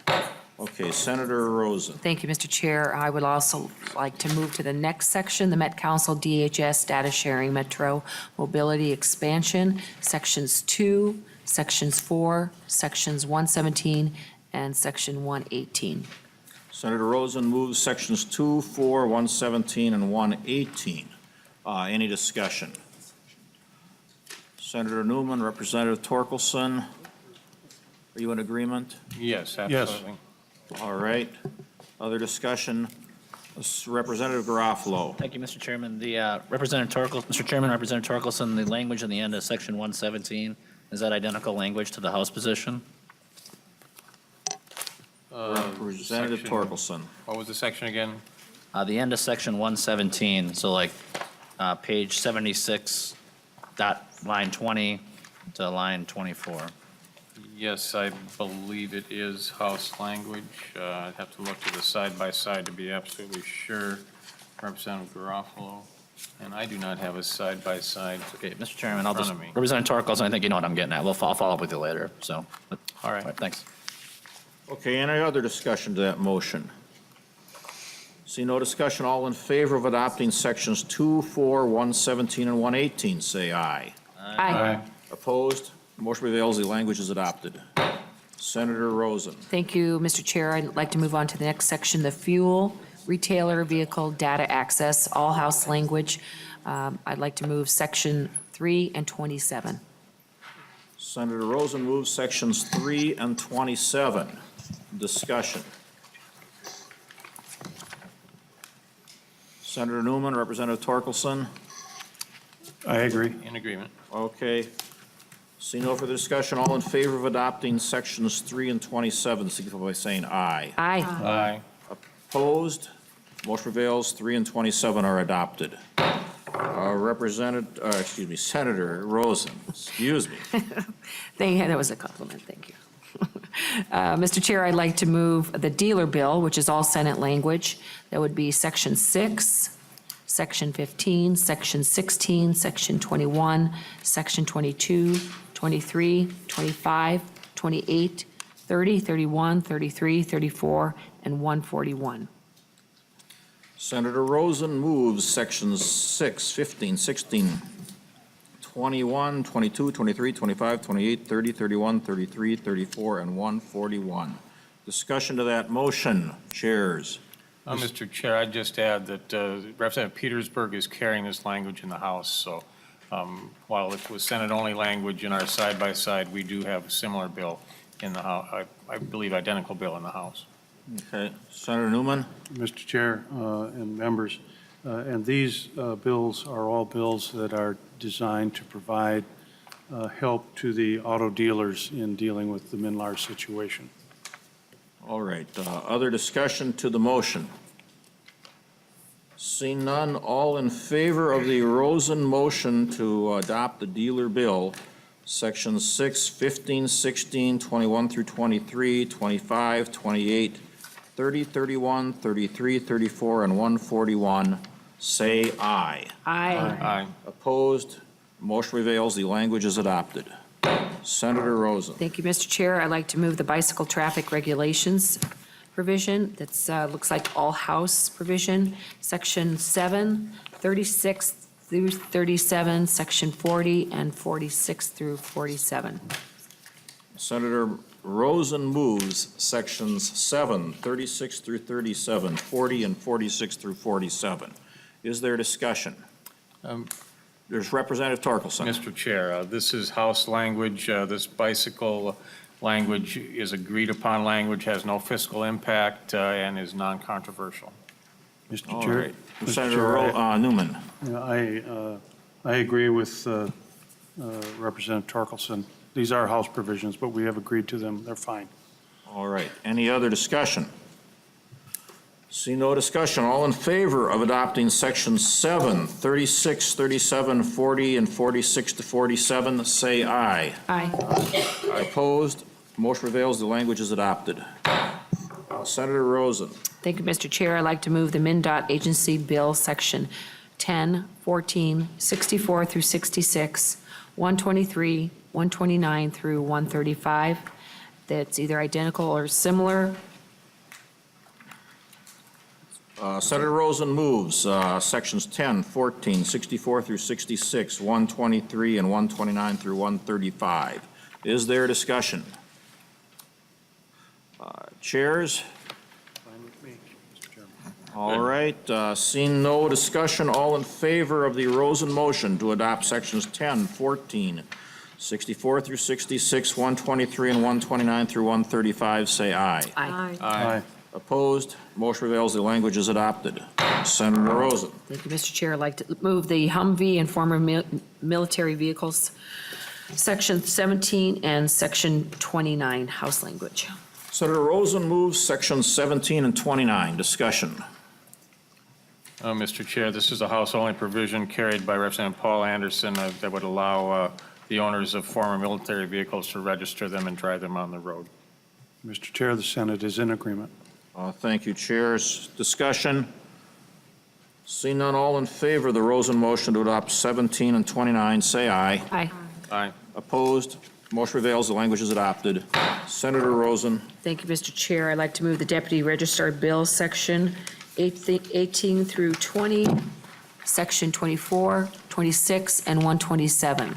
Okay, Senator Rosen. Thank you, Mr. Chair. I would also like to move to the next section, the Met Council DHS Data Sharing Metro Mobility Expansion, Sections 2, Sections 4, Sections 117, and Section 118. Senator Rosen moves sections 2, 4, 117, and 118. Any discussion? Senator Newman, Representative Torkelson. Are you in agreement? Yes, Yes. absolutely. All right. Other discussion? Representative Garofalo. Thank you, Mr. Chairman. The Mr. Chairman, Representative Torkelson, the language on the end of section 117, is that identical language to the House position? Representative section- Torkelson. What was the section again? The end of section 117, so like page 76, line 20 to line 24. Yes, I believe it is House language. I'd have to look to the side-by-side to be absolutely sure. Representative Garofalo, and I do not have a side-by-side. Okay, Mr. Chairman, I'll front just, of me. Representative Torkelson, I think you know what I'm getting at. I'll follow up with you later, so. All right. Thanks. Okay, any other discussion to that motion? See no discussion, all in favor of adopting sections 2, 4, 117, and 118, say aye. Aye. Opposed? Motion prevails, the language is adopted. Senator Rosen. Thank you, Mr. Chair. I'd like to move on to the next section, the fuel retailer vehicle data access, all house language. I'd like to move section 3 and 27. Senator Rosen moves sections 3 and 27. Discussion. Senator Newman, Representative Torkelson. I agree. In agreement. Okay. See no further discussion. All in favor of adopting sections 3 and 27, signify by saying aye. Aye. Aye. Opposed? Motion prevails. 3 and 27 are adopted. Senator Rosen, excuse me. That was a compliment, thank you. Mr. Chair, I'd like to move the dealer bill, which is all Senate language. That would be section 6, section 15, section 16, section 21, section 22, 23, 25, 28, 30, 31, 33, 34, and 141. Senator Rosen moves sections 6, 15, 16, 21, 22, 23, 25, 28, 30, 31, 33, 34, and 141. Discussion to that motion. Chairs. Mr. Chair, I'd just add that Representative Petersburg is carrying this language in the House, so while it was Senate-only language in our side-by-side, we do have a similar bill in the House, I believe identical bill in the House. Okay. Senator Newman. Mr. Chair and members, and these bills are all bills that are designed to provide help to the auto dealers in dealing with the Minlar situation. All right. Other discussion to the motion? Seeing none, all in favor of the Rosen motion to adopt the dealer bill, sections 6, 15, 16, 21 through 23, 25, 28, 30, 31, 33, 34, and 141, say aye. Aye. Aye. Opposed? Motion prevails. The language is adopted. Senator Rosen. Thank you, Mr. Chair. I'd like to move the bicycle traffic regulations provision. That's, looks like all house provision. Section 7, 36 through 37, section 40, and 46 through 47. Senator Rosen moves sections 7, 36 through 37, 40, and 46 through 47. Is there discussion? There's Representative Torkelson. Mr. Chair, this is House language. This bicycle language is agreed-upon language, has no fiscal impact, and is non-controversial. Mr. All Chair. right. Mr. Senator Chair, Newman. I agree with Representative Torkelson. These are House provisions, but we have agreed to them. They're fine. All right. Any other discussion? See no discussion. All in favor of adopting sections 7, 36, 37, 40, and 46 to 47, say aye. Aye. Opposed? Motion prevails. The language is adopted. Senator Rosen. Thank you, Mr. Chair. I'd like to move the MnDOT agency bill, section 10, 14, 64 through 66, 123, 129 through 135. That's either identical or similar. Senator Rosen moves sections 10, 14, 64 through 66, 123, and 129 through 135. Is there discussion? Chairs? Fine with me, Mr. Chairman. All right. Seeing no discussion, all in favor of the Rosen motion to adopt sections 10, 14, 64 through 66, 123, and 129 through 135, say aye. Aye. Aye. Opposed? Motion prevails. The language is adopted. Senator Rosen. Thank you, Mr. Chair. I'd like to move the Humvee and former military vehicles, Section 17 and Section 29, House language. Senator Rosen moves sections 17 and 29. Discussion. Mr. Chair, this is a House-only provision carried by Representative Paul Anderson that would allow the owners of former military vehicles to register them and drive them on the road. Mr. Chair, the Senate is in agreement. Thank you, Chairs. Discussion. Seeing none, all in favor of the Rosen motion to adopt 17 and 29, say aye. Aye. Aye. Opposed? Motion prevails. The language is adopted. Senator Rosen. Thank you, Mr. Chair. I'd like to move the Deputy Registrar Bill, Section 18 through 20, Section 24, 26, and 127,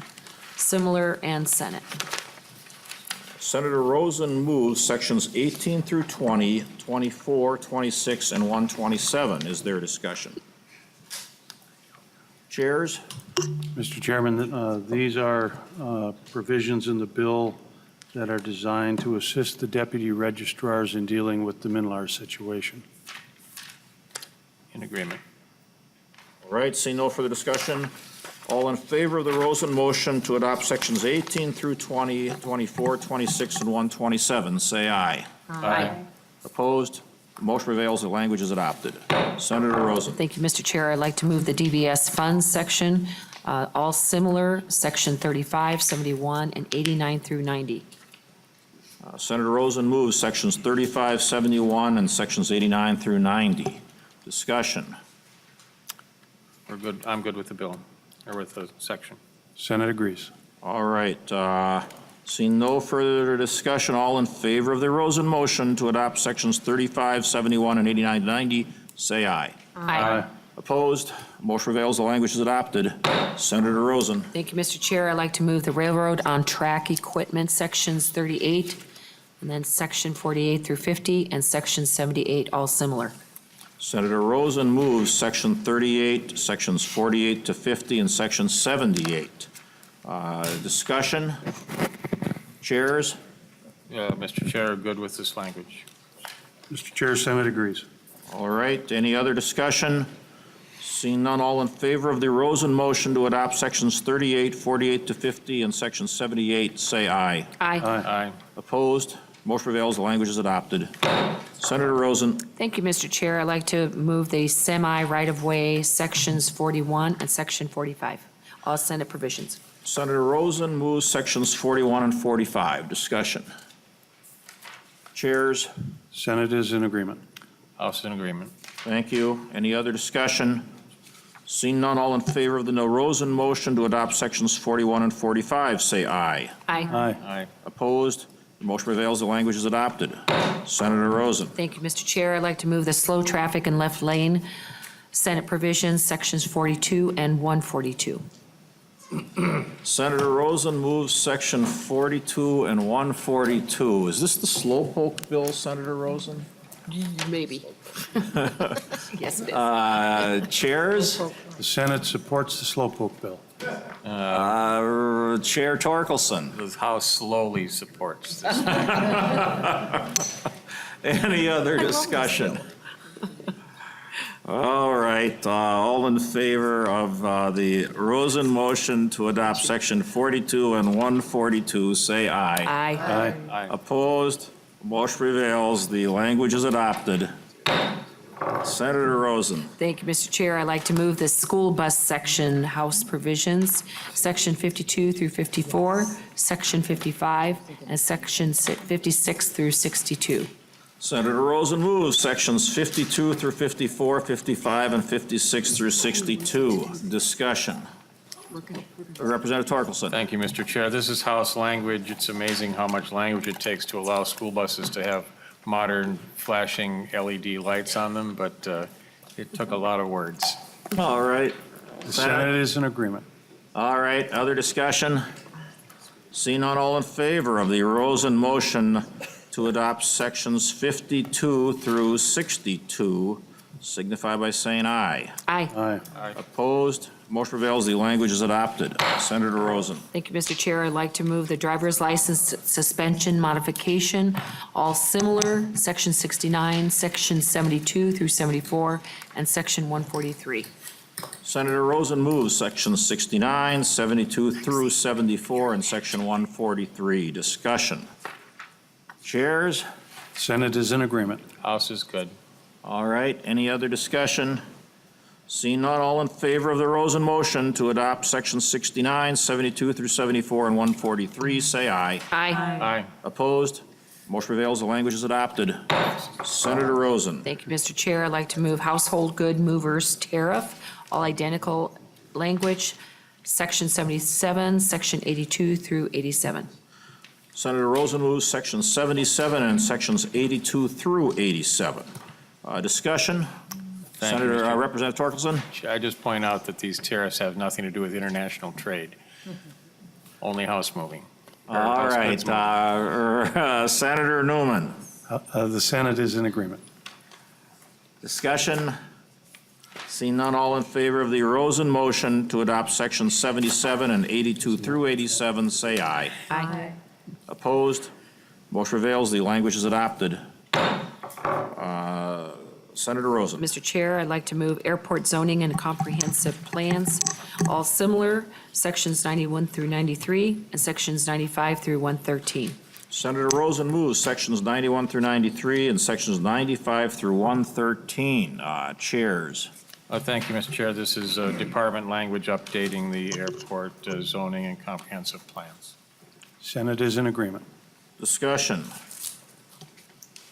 similar and Senate. Senator Rosen moves sections 18 through 20, 24, 26, and 127. Is there discussion? Chairs? Mr. Chairman, these are provisions in the bill that are designed to assist the deputy registrars in dealing with the Minlar situation. In agreement. All right, seeing no further discussion, all in favor of the Rosen motion to adopt sections 18 through 20, 24, 26, and 127, say aye. Aye. Opposed? Motion prevails. The language is adopted. Senator Rosen. Thank you, Mr. Chair. I'd like to move the DBS funds section, all similar, Section 35, 71, and 89 through 90. Senator Rosen moves sections 35, 71, and sections 89 through 90. Discussion. We're good. I'm good with the bill, or with the section. Senate agrees. All right. Seeing no further discussion, all in favor of the Rosen motion to adopt sections 35, 71, and 89 to 90, say aye. Aye. Opposed? Motion prevails. The language is adopted. Senator Rosen. Thank you, Mr. Chair. I'd like to move the railroad on track equipment, Sections 38, and then Section 48 through 50, and Section 78, all similar. Senator Rosen moves section 38, sections 48 to 50, and section 78. Discussion? Chairs? Mr. Chair, good with this language. Mr. Chair, Senate agrees. All right. Any other discussion? Seeing none, all in favor of the Rosen motion to adopt sections 38, 48 to 50, and section 78, say aye. Aye. Aye. Opposed? Motion prevails. The language is adopted. Senator Rosen. Thank you, Mr. Chair. I'd like to move the semi right-of-way, Sections 41 and Section 45, all Senate provisions. Senator Rosen moves sections 41 and 45. Discussion. Chairs? Senate is in agreement. House in agreement. Thank you. Any other discussion? Seeing none, all in favor of the Rosen motion to adopt sections 41 and 45, say aye. Aye. Aye. Aye. Opposed? The motion prevails. The language is adopted. Senator Rosen. Thank you, Mr. Chair. I'd like to move the slow traffic and left lane, Senate provisions, Sections 42 and 142. Senator Rosen moves section 42 and 142. Is this the slowpoke bill, Senator Rosen? Maybe. Yes, it is. Chairs? The Senate supports the slowpoke bill. Chair Torkelson. The House slowly supports this. Any other discussion? All right, all in favor of the Rosen motion to adopt section 42 and 142, say aye. Aye. Aye. Opposed? Motion prevails. The language is adopted. Senator Rosen. Thank you, Mr. Chair. I'd like to move the school bus section, House provisions, Section 52 through 54, Section 55, and Section 56 through 62. Senator Rosen moves sections 52 through 54, 55, and 56 through 62. Discussion. Representative Torkelson. Thank you, Mr. Chair. This is House language. It's amazing how much language it takes to allow school buses to have modern flashing LED lights on them, but it took a lot of words. All right. The Senate is in agreement. All right, other discussion? Seeing none, all in favor of the Rosen motion to adopt sections 52 through 62, signify by saying aye. Aye. Aye. Opposed? Motion prevails. The language is adopted. Senator Rosen. Thank you, Mr. Chair. I'd like to move the driver's license suspension modification, all similar, Section 69, Section 72 through 74, and Section 143. Senator Rosen moves Section 69, 72 through 74, and Section 143. Discussion. Chairs? Senate is in agreement. House is good. All right, any other discussion? Seeing none, all in favor of the Rosen motion to adopt Section 69, 72 through 74, and 143, say aye. Aye. Aye. Opposed? Motion prevails. The language is adopted. Senator Rosen. Thank you, Mr. Chair. I'd like to move household good movers tariff, all identical language, Section 77, Section 82 through 87. Senator Rosen moves Section 77 and Sections 82 through 87. Discussion? Thank you, Senator Mr. Chair. Representative Torkelson? I just point out that these tariffs have nothing to do with international trade, only house moving. or All house right, goods moving. Senator Newman. The Senate is in agreement. Discussion? Seeing none, all in favor of the Rosen motion to adopt Section 77 and 82 through 87, say aye. Aye. Opposed? Motion prevails. The language is adopted. Senator Rosen. Mr. Chair, I'd like to move airport zoning and comprehensive plans, all similar, Sections 91 through 93, and Sections 95 through 113. Senator Rosen moves Sections 91 through 93 and Sections 95 through 113. Chairs. Thank you, Mr. Chair. This is department language updating the airport zoning and comprehensive plans. Senate is in agreement. Discussion.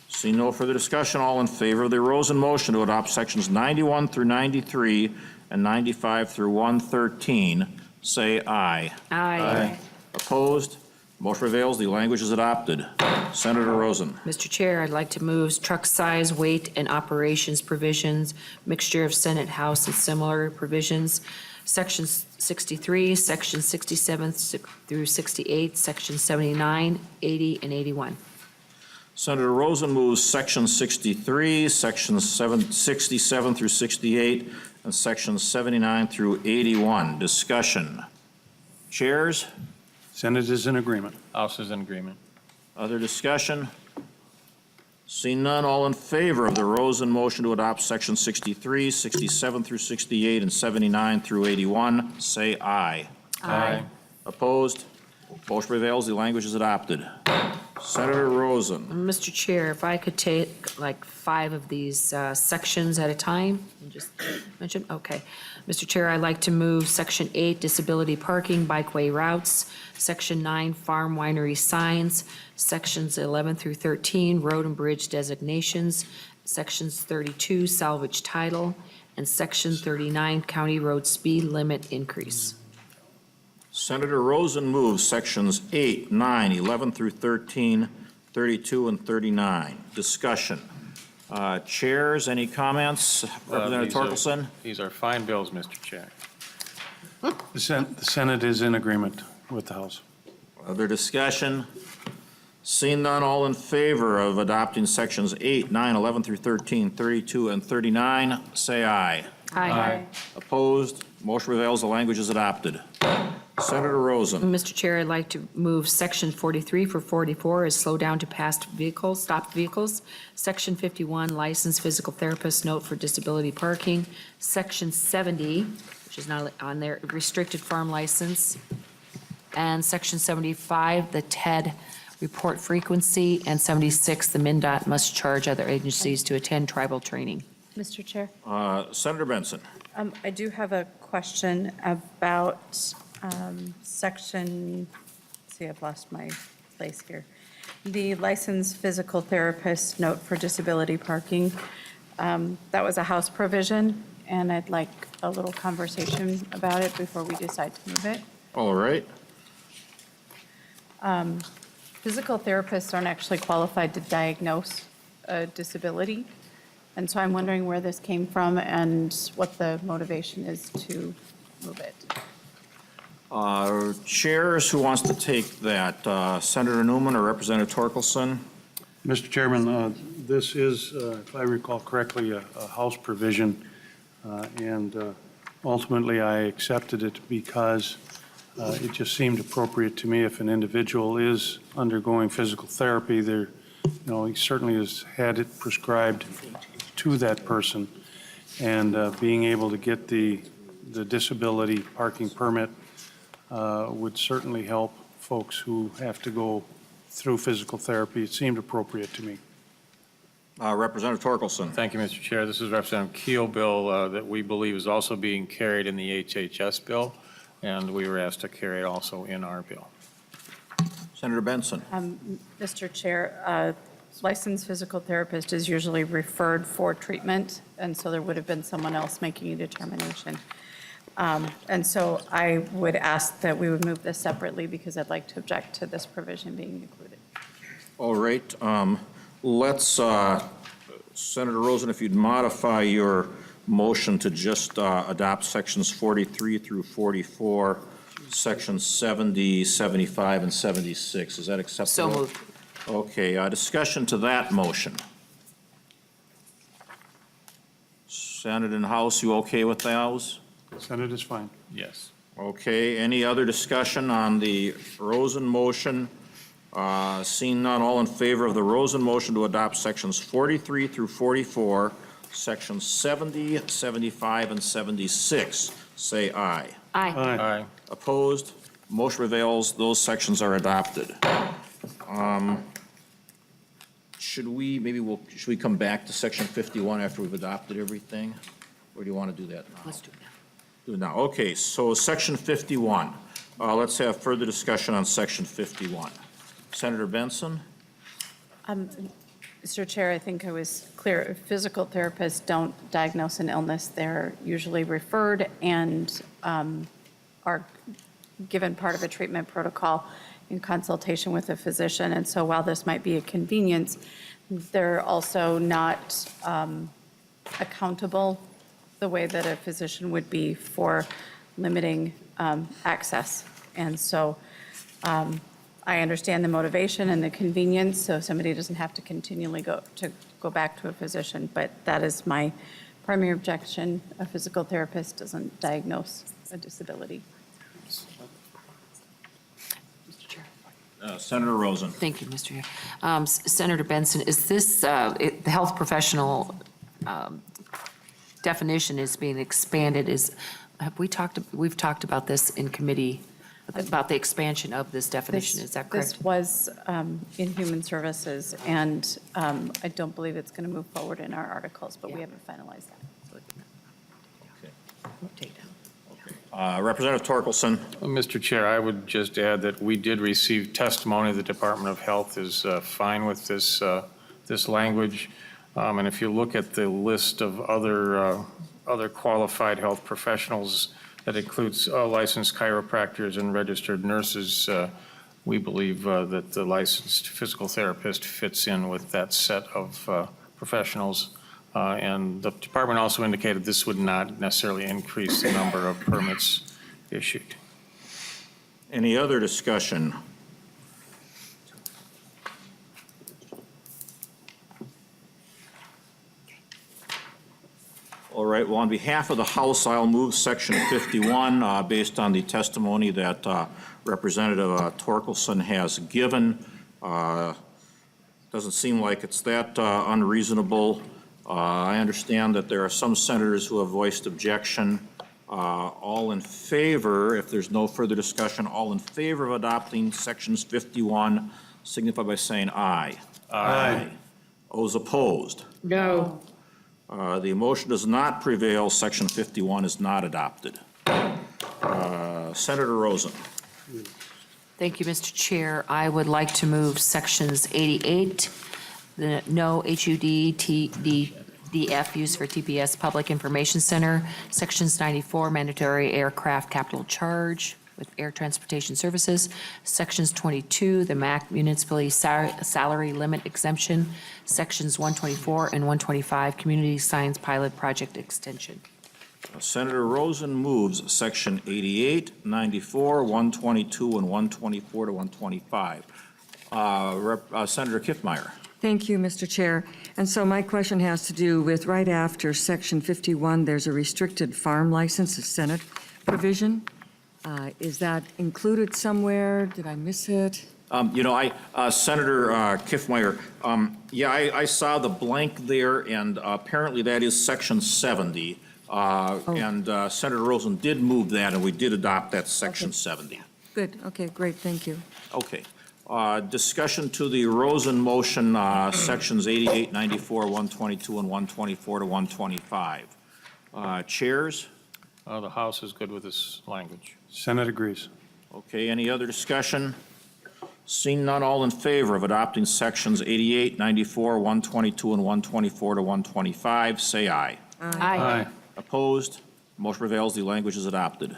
See no further discussion. All in favor of the Rosen motion to adopt Sections 91 through 93 and 95 through 113, say aye. Aye. Opposed? Motion prevails. The language is adopted. Senator Rosen. Mr. Chair, I'd like to move truck size, weight, and operations provisions, mixture of Senate, House, and similar provisions, Section 63, Section 67 through 68, Section 79, 80, and 81. Senator Rosen moves Section 63, Sections 67 through 68, and Sections 79 through 81. Discussion. Chairs? Senate is in agreement. House is in agreement. Other discussion? Seeing none, all in favor of the Rosen motion to adopt Section 63, 67 through 68, and 79 through 81, say aye. Aye. Opposed? Motion prevails. The language is adopted. Senator Rosen. Mr. Chair, if I could take like 5 of these sections at a time and just mention, okay. Mr. Chair, I'd like to move Section 8, disability parking, bikeway routes, Section 9, farm winery signs, Sections 11 through 13, road and bridge designations, Sections 32, salvage title, and Section 39, county road speed limit increase. Senator Rosen moves Sections 8, 9, 11 through 13, 32, and 39. Discussion. Chairs, any comments? Representative Torkelson? These are fine bills, Mr. Chair. The Senate is in agreement with the House. Other discussion? Seeing none, all in favor of adopting Sections 8, 9, 11 through 13, 32, and 39, say aye. Aye. Opposed? Motion prevails. The language is adopted. Senator Rosen. Mr. Chair, I'd like to move Section 43 for 44 is slow down to passed vehicles, stopped vehicles. Section 51, licensed physical therapist note for disability parking. Section 70, which is not on there, restricted farm license. And Section 75, the TED report frequency. And 76, the MnDOT must charge other agencies to attend tribal training. Mr. Chair, Senator Benson. I do have a question about section, let's see, I've lost my place here. The licensed physical therapist note for disability parking. That was a House provision, and I'd like a little conversation about it before we decide to move it. All right. Physical therapists aren't actually qualified to diagnose a disability, and so I'm wondering where this came from and what the motivation is to move it. Chairs, who wants to take that? Senator Newman or Representative Torkelson? Mr. Chairman, this is, if I recall correctly, a House provision, and ultimately I accepted it because it just seemed appropriate to me if an individual is undergoing physical therapy, there, he certainly has had it prescribed to that person, and being able to get the disability parking permit would certainly help folks who have to go through physical therapy. It seemed appropriate to me. Representative Torkelson. Thank you, Mr. Chair. This is Representative Keel bill that we believe is also being carried in the HHS bill, and we were asked to carry it also in our bill. Senator Benson. Mr. Chair, licensed physical therapist is usually referred for treatment, and so there would have been someone else making a determination. And so I would ask that we would move this separately because I'd like to object to this provision being included. All right. Let's, Senator Rosen, if you'd modify your motion to just adopt sections 43 through 44, sections 70, 75, and 76. Is that acceptable? So moved. Okay. Discussion to that motion. Senate and House, you okay with those? Senate is fine. Yes. Okay, any other discussion on the Rosen motion? Seeing none, all in favor of the Rosen motion to adopt sections 43 through 44, sections 70, 75, and 76, say aye. Aye. Aye. Opposed? Motion prevails. Those sections are adopted. Should we come back to section 51 after we've adopted everything? Or do you want to do that now? Let's do it now. Do it now. Okay, so section 51. Let's have further discussion on section 51. Senator Benson? Mr. Chair, I think I was clear. Physical therapists don't diagnose an illness. They're usually referred and are given part of a treatment protocol in consultation with a physician. And so while this might be a convenience, they're also not accountable the way that a physician would be for limiting access. And so I understand the motivation and the convenience, so somebody doesn't have to continually go back to a physician, but that is my primary objection. A physical therapist doesn't diagnose a disability. Mr. Chair. Senator Rosen. Thank you, Mr. Chair. Senator Benson, is this, the health professional definition is being expanded? We've talked about this in committee, about the expansion of this definition, is that correct? This was in Human Services, and I don't believe it's going to move forward in our articles, but we haven't finalized that. Take down. Representative Torkelson. Mr. Chair, I would just add that we did receive testimony. The Department of Health is fine with this, this language. And if you look at the list of other qualified health professionals, that includes licensed chiropractors and registered nurses, we believe that the licensed physical therapist fits in with that set of professionals. And the department also indicated this would not necessarily increase the number of permits issued. Any other discussion? All right, well, on behalf of the House, I'll move section 51 based on the testimony that Representative Torkelson has given. Doesn't seem like it's that unreasonable. I understand that there are some senators who have voiced objection. All in favor, if there's no further discussion, all in favor of adopting sections 51, signify by saying aye. Aye. Those opposed? No. The motion does not prevail. Section 51 is not adopted. Senator Rosen. Thank you, Mr. Chair. I would like to move sections 88, the no HUD, DF used for TPS Public Information Center, sections 94, mandatory aircraft capital charge with air transportation services, sections 22, the MAC municipality salary limit exemption, sections 124 and 125, community science pilot project extension. Senator Rosen moves section 88, 94, 122, and 124 to 125. Senator Kiffmeyer. Thank you, Mr. Chair. And so my question has to do with right after Section 51, there's a restricted farm license, a Senate provision. Is that included somewhere? Did I miss it? Senator Kiffmeyer, I saw the blank there, and apparently that is Section 70. And Senator Rosen did move that, and we did adopt that Section 70. Good, okay, great, thank you. Okay. Discussion to the Rosen motion, Sections 88, 94, 122, and 124 to 125. Chairs? The House is good with this language. Senate agrees. Okay, any other discussion? Seeing none, all in favor of adopting Sections 88, 94, 122, and 124 to 125, say aye. Aye. Opposed? Motion prevails, the language is adopted.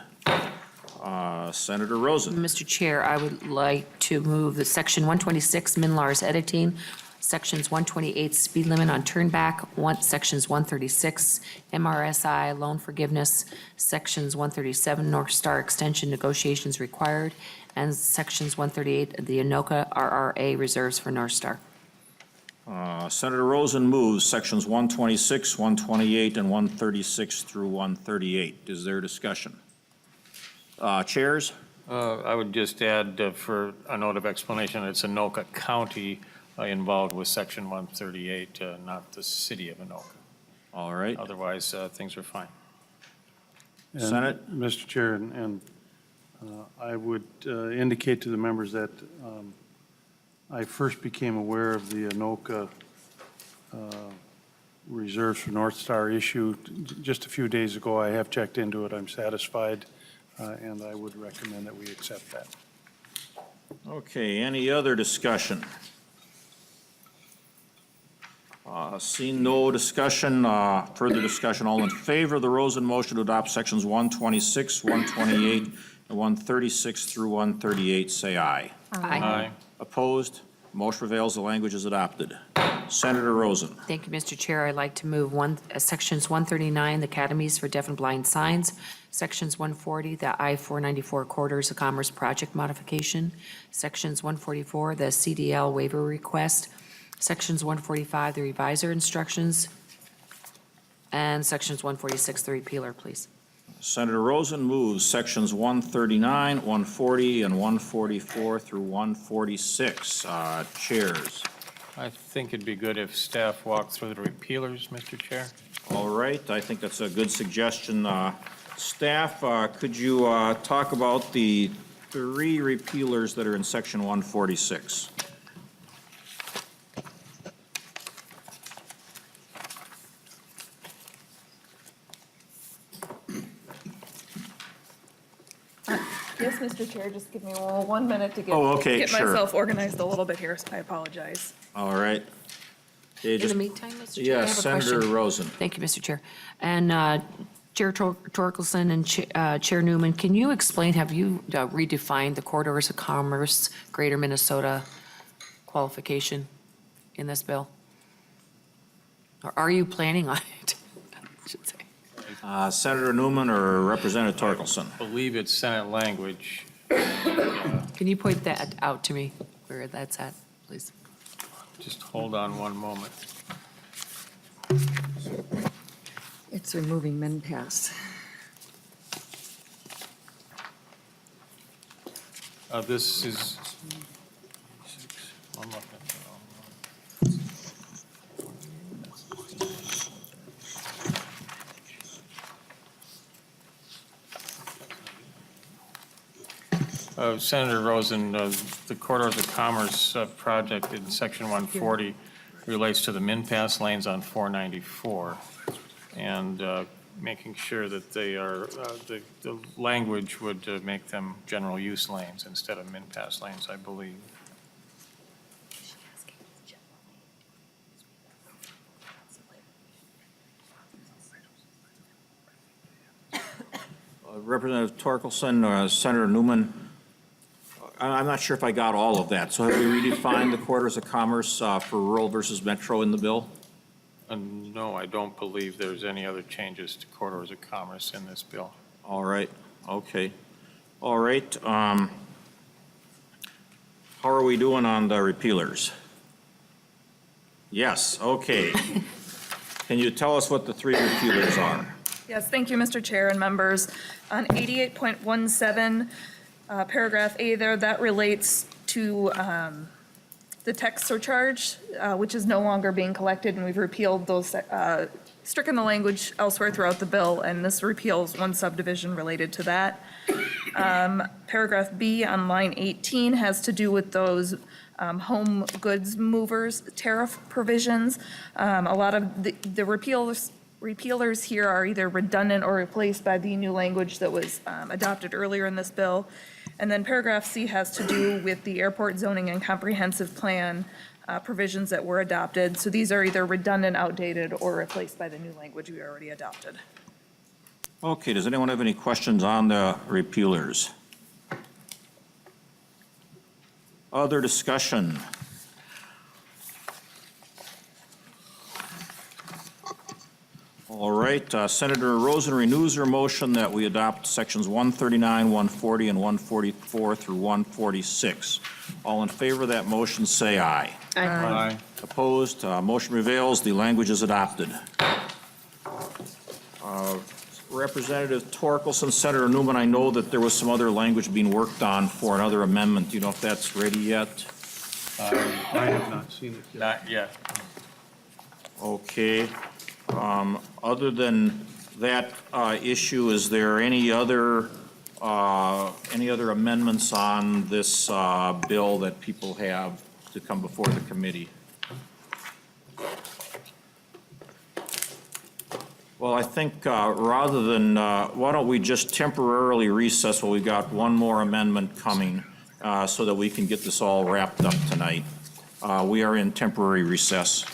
Senator Rosen. Mr. Chair, I would like to move the Section 126, Minlars editing, Sections 128, speed limit on turnback, Sections 136, MRSI loan forgiveness, Sections 137, North Star extension negotiations required, and Sections 138, the Anoka RRA reserves for North Star. Senator Rosen moves Sections 126, 128, and 136 through 138. Is there discussion? Chairs? I would just add for a note of explanation, it's Anoka County involved with Section 138, not the city of Anoka. All right. Otherwise, things are fine. And, Senate? Mr. Chair, and I would indicate to the members that I first became aware of the Anoka reserves for North Star issue just a few days ago. I have checked into it. I'm satisfied, and I would recommend that we accept that. Okay, any other discussion? Seeing no discussion, further discussion, all in favor of the Rosen motion to adopt Sections 126, 128, and 136 through 138, say aye. Aye. Opposed? Motion prevails, the language is adopted. Senator Rosen. Thank you, Mr. Chair. I'd like to move Sections 139, the Academies for Deaf and Blind Signs, Sections 140, the I-494 Corridors of Commerce Project Modification, Sections 144, the CDL Waiver Request, Sections 145, the Revisor Instructions, and Sections 146, the Repealer, please. Senator Rosen moves Sections 139, 140, and 144 through 146. Chairs. I think it'd be good if staff walked through the repealers, Mr. Chair. All right, I think that's a good suggestion. Staff, could you talk about the 3 repealers that are in Section 146? Yes, Mr. Chair, just give me 1 minute to sure. get myself organized a little bit here. I apologize. All right. Okay, In the meantime, Mr. Chair, I yes, have a Senator question. Rosen. Thank you, Mr. Chair. And Chair Torkelson and Chair Newman, can you explain, have you redefined the corridors of commerce, Greater Minnesota qualification in this bill? Or are you planning on it? I should say. Senator Newman or Representative Torkelson? I believe it's Senate language. Can you point that out to me, where that's at, please? Just hold on one moment. It's removing min pass. This is. I'm looking at the wrong one. Senator Rosen, the Corridors of Commerce project in Section 140 relates to the min-pass lanes on 494, and making sure that they are, the language would make them general use lanes instead of min-pass lanes, I believe. Representative Torkelson, Senator Newman, I'm not sure if I got all of that. So have we redefined the corridors of commerce for rural versus metro in the bill? No, I don't believe there's any other changes to corridors of commerce in this bill. All right, okay. All right. How are we doing on the repealers? Yes, okay. Can you tell us what the three repealers are? Yes, thank you, Mr. Chair and members. On 88.17, paragraph A there, that relates to the text surcharge, which is no longer being collected, and we've repealed those, stricken the language elsewhere throughout the bill, and this repeals one subdivision related to that. Paragraph B on line 18 has to do with those home goods movers tariff provisions. A lot of the repealers here are either redundant or replaced by the new language that was adopted earlier in this bill. And then paragraph C has to do with the airport zoning and comprehensive plan provisions that were adopted. So these are either redundant, outdated, or replaced by the new language we already adopted. Okay, does anyone have any questions on the repealers? Other discussion? All right, Senator Rosen renews her motion that we adopt sections 139, 140, and 144 through 146. All in favor of that motion, say aye. Aye. Opposed, motion prevails, the language is adopted. Representative Torkelson, Senator Newman, I know that there was some other language being worked on for another amendment. Do you know if that's ready yet? I have not seen it yet. Not yet. Okay. Other than that issue, is there any other amendments on this bill that people have to come before the committee? Well, I think rather than, why don't we just temporarily recess while we got one more amendment coming so that we can get this all wrapped up tonight. We are in temporary recess.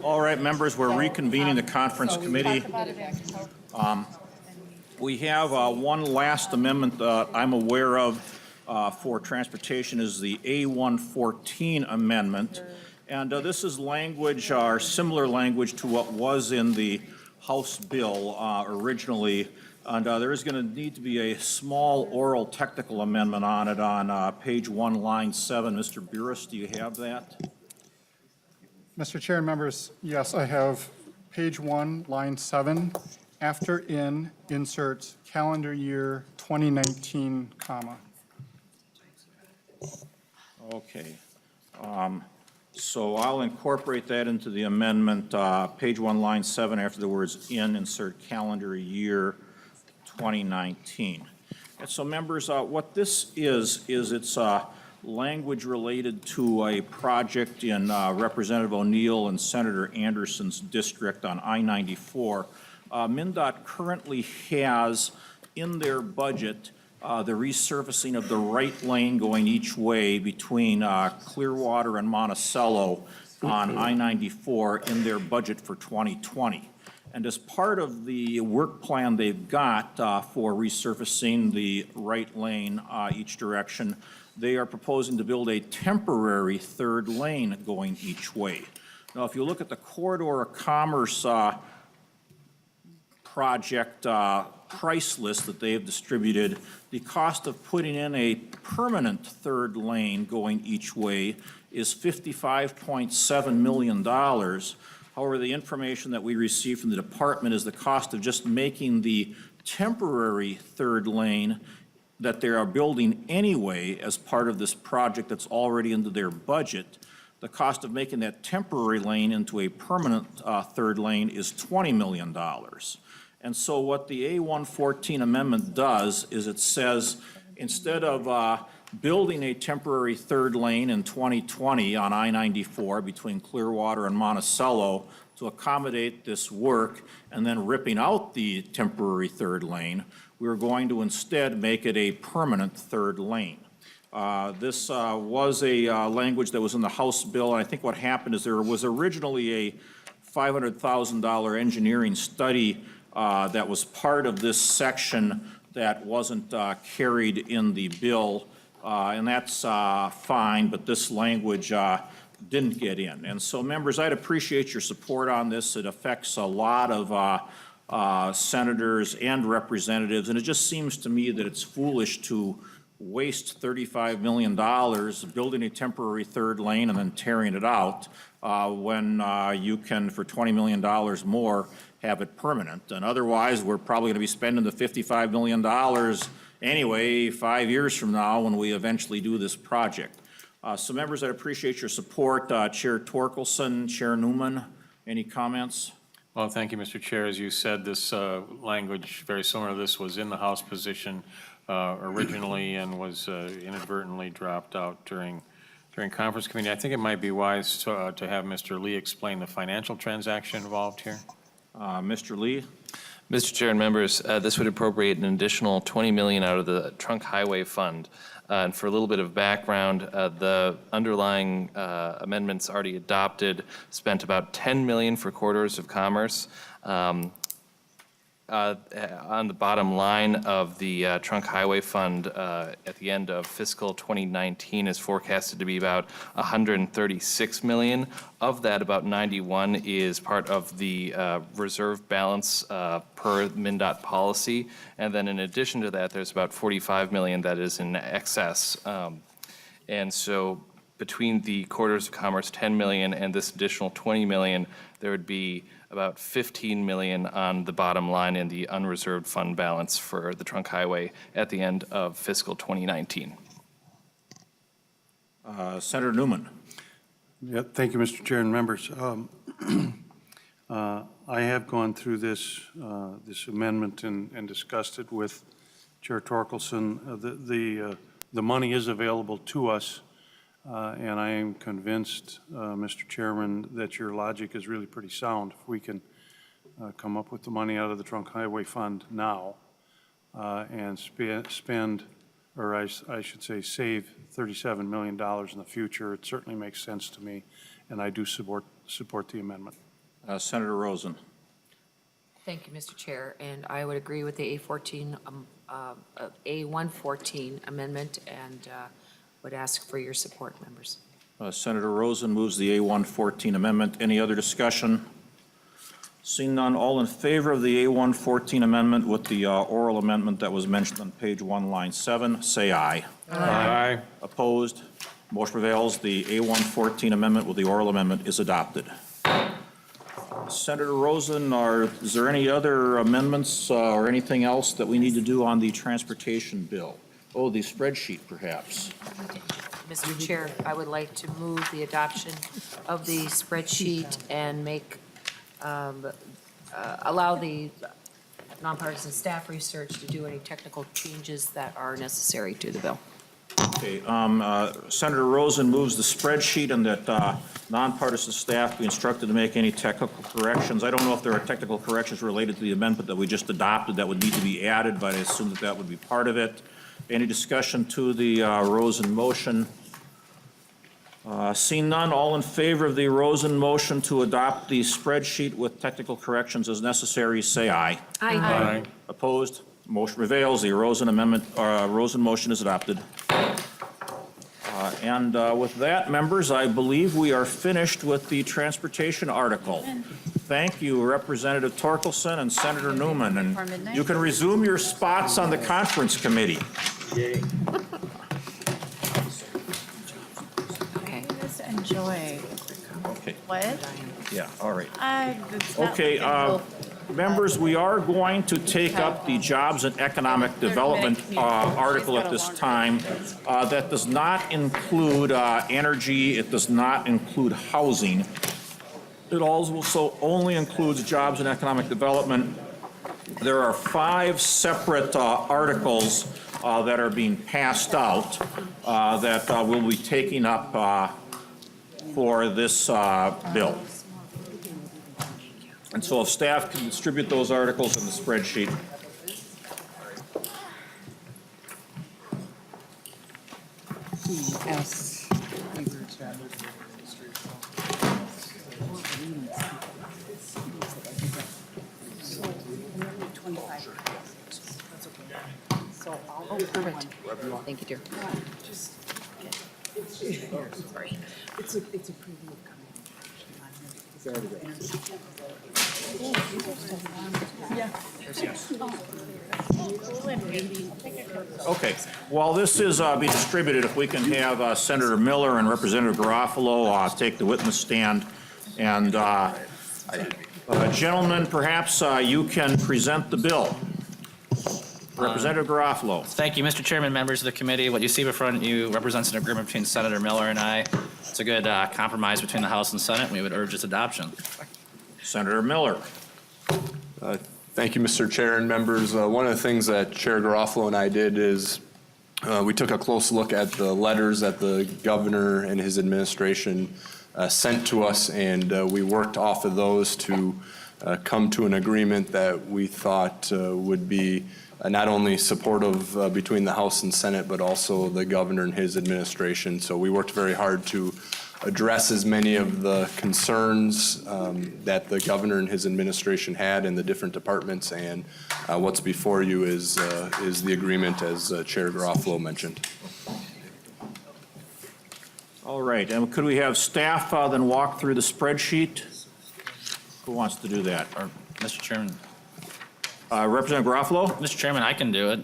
All right, members, we're reconvening the conference committee. We have one last amendment I'm aware of for transportation is the A114 amendment. And this is language, or similar language to what was in the House bill originally. And there is going to need to be a small oral technical amendment on it on page 1, line 7. Mr. Burris, do you have that? Mr. Chair and members, yes, I have page 1, line 7. After in, insert calendar year 2019, comma. Okay. So I'll incorporate that into the amendment, page 1, line 7, after the words in, insert calendar year 2019. And so members, what this is it's language related to a project in Representative O'Neill and Senator Anderson's district on I-94. MnDOT currently has in their budget the resurfacing of the right lane going each way between Clearwater and Monticello on I-94 in their budget for 2020. And as part of the work plan they've got for resurfacing the right lane each direction, they are proposing to build a temporary third lane going each way. Now, if you look at the Corridor of Commerce project price list that they have distributed, the cost of putting in a permanent third lane going each way is $55.7 million. However, the information that we received from the department is the cost of just making the temporary third lane that they are building anyway as part of this project that's already into their budget. The cost of making that temporary lane into a permanent third lane is $20 million. And so what the A114 amendment does is it says instead of building a temporary third lane in 2020 on I-94 between Clearwater and Monticello to accommodate this work and then ripping out the temporary third lane, we're going to instead make it a permanent third lane. This was a language that was in the House bill, and I think what happened is there was originally a $500,000 engineering study that was part of this section that wasn't carried in the bill, and that's fine, but this language didn't get in. And so, members, I'd appreciate your support on this. It affects a lot of senators and representatives, and it just seems to me that it's foolish to waste $35 million building a temporary third lane and then tearing it out when you can, for $20 million more, have it permanent. And otherwise, we're probably going to be spending the $55 million anyway 5 years from now when we eventually do this project. So members, I appreciate your support. Chair Torkelson, Chair Newman, any comments? Well, thank you, Mr. Chair. As you said, this language, very similar to this, was in the House position originally and was inadvertently dropped out during conference committee. I think it might be wise to have Mr. Lee explain the financial transaction involved here. Mr. Lee? Mr. Chair and members, this would appropriate an additional $20 million out of the Trunk Highway Fund. And for a little bit of background, the underlying amendments already adopted spent about $10 million for corridors of commerce. On the bottom line of the Trunk Highway Fund at the end of fiscal 2019 is forecasted to be about $136 million. Of that, about 91 is part of the reserve balance per MnDOT policy. And then in addition to that, there's about $45 million that is in excess. And so between the corridors of commerce, 10 million, and this additional 20 million, there would be about $15 million on the bottom line in the unreserved fund balance for the Trunk Highway at the end of fiscal 2019. Senator Newman. Yeah, thank you, Mr. Chair and members. I have gone through this amendment and discussed it with Chair Torkelson. The money is available to us. And I am convinced, Mr. Chairman, that your logic is really pretty sound. If we can come up with the money out of the Trunk Highway Fund now and spend, or I should say save $37 million in the future, it certainly makes sense to me, and I do support the amendment. Senator Rosen. Thank you, Mr. Chair, and I would agree with the A114 amendment and would ask for your support, members. Senator Rosen moves the A114 amendment. Any other discussion? Seeing none, all in favor of the A114 amendment with the oral amendment that was mentioned on page 1, line 7, say aye. Aye. Opposed? Motion prevails. The A114 amendment with the oral amendment is adopted. Senator Rosen, is there any other amendments or anything else that we need to do on the transportation bill? Oh, the spreadsheet, perhaps. Mr. Chair, I would like to move the adoption of the spreadsheet and allow the nonpartisan staff research to do any technical changes that are necessary to the bill. Okay, Senator Rosen moves the spreadsheet and that nonpartisan staff be instructed to make any technical corrections. I don't know if there are technical corrections related to the amendment that we just adopted that would need to be added, but I assume that that would be part of it. Any discussion to the Rosen motion? Seeing none, all in favor of the Rosen motion to adopt the spreadsheet with technical corrections as necessary, say aye. Aye. Opposed? Motion prevails. The Rosen amendment, Rosen motion is adopted. And with that, members, I believe we are finished with the transportation article. Thank you, Representative Torkelson and Senator Newman, and you can resume your spots on the conference committee. Okay. Just enjoy. Okay. What? Yeah, all right. It's not Okay, like members, we are going to take up the Jobs and Economic Development article at this time. That does not include energy, it does not include housing. It also only includes jobs and economic development. There are 5 separate articles that are being passed out that we'll be taking up for this bill. And so if staff can distribute those articles in the spreadsheet. Yes. Oh, perfect. Thank you, dear. Sorry. It's a preview of Okay. While this is being distributed, if we can have Senator Miller and Representative Garofalo take the witness stand. And gentlemen, perhaps you can present the bill. Representative Garofalo. Thank you, Mr. Chairman, members of the committee. What you see before you represents an agreement between Senator Miller and I. It's a good compromise between the House and Senate, and we would urge its adoption. Senator Miller. Thank you, Mr. Chair and members. One of the things that Chair Garofalo and I did is we took a close look at the letters that the governor and his administration sent to us, and we worked off of those to come to an agreement that we thought would be not only supportive between the House and Senate, but also the governor and his administration. So we worked very hard to address as many of the concerns that the governor and his administration had in the different departments, and what's before you is the agreement, as Chair Garofalo mentioned. All right, and could we have staff then walk through the spreadsheet? Who wants to do that? Or, Mr. Chairman. Representative Garofalo? Mr. Chairman, I can do it.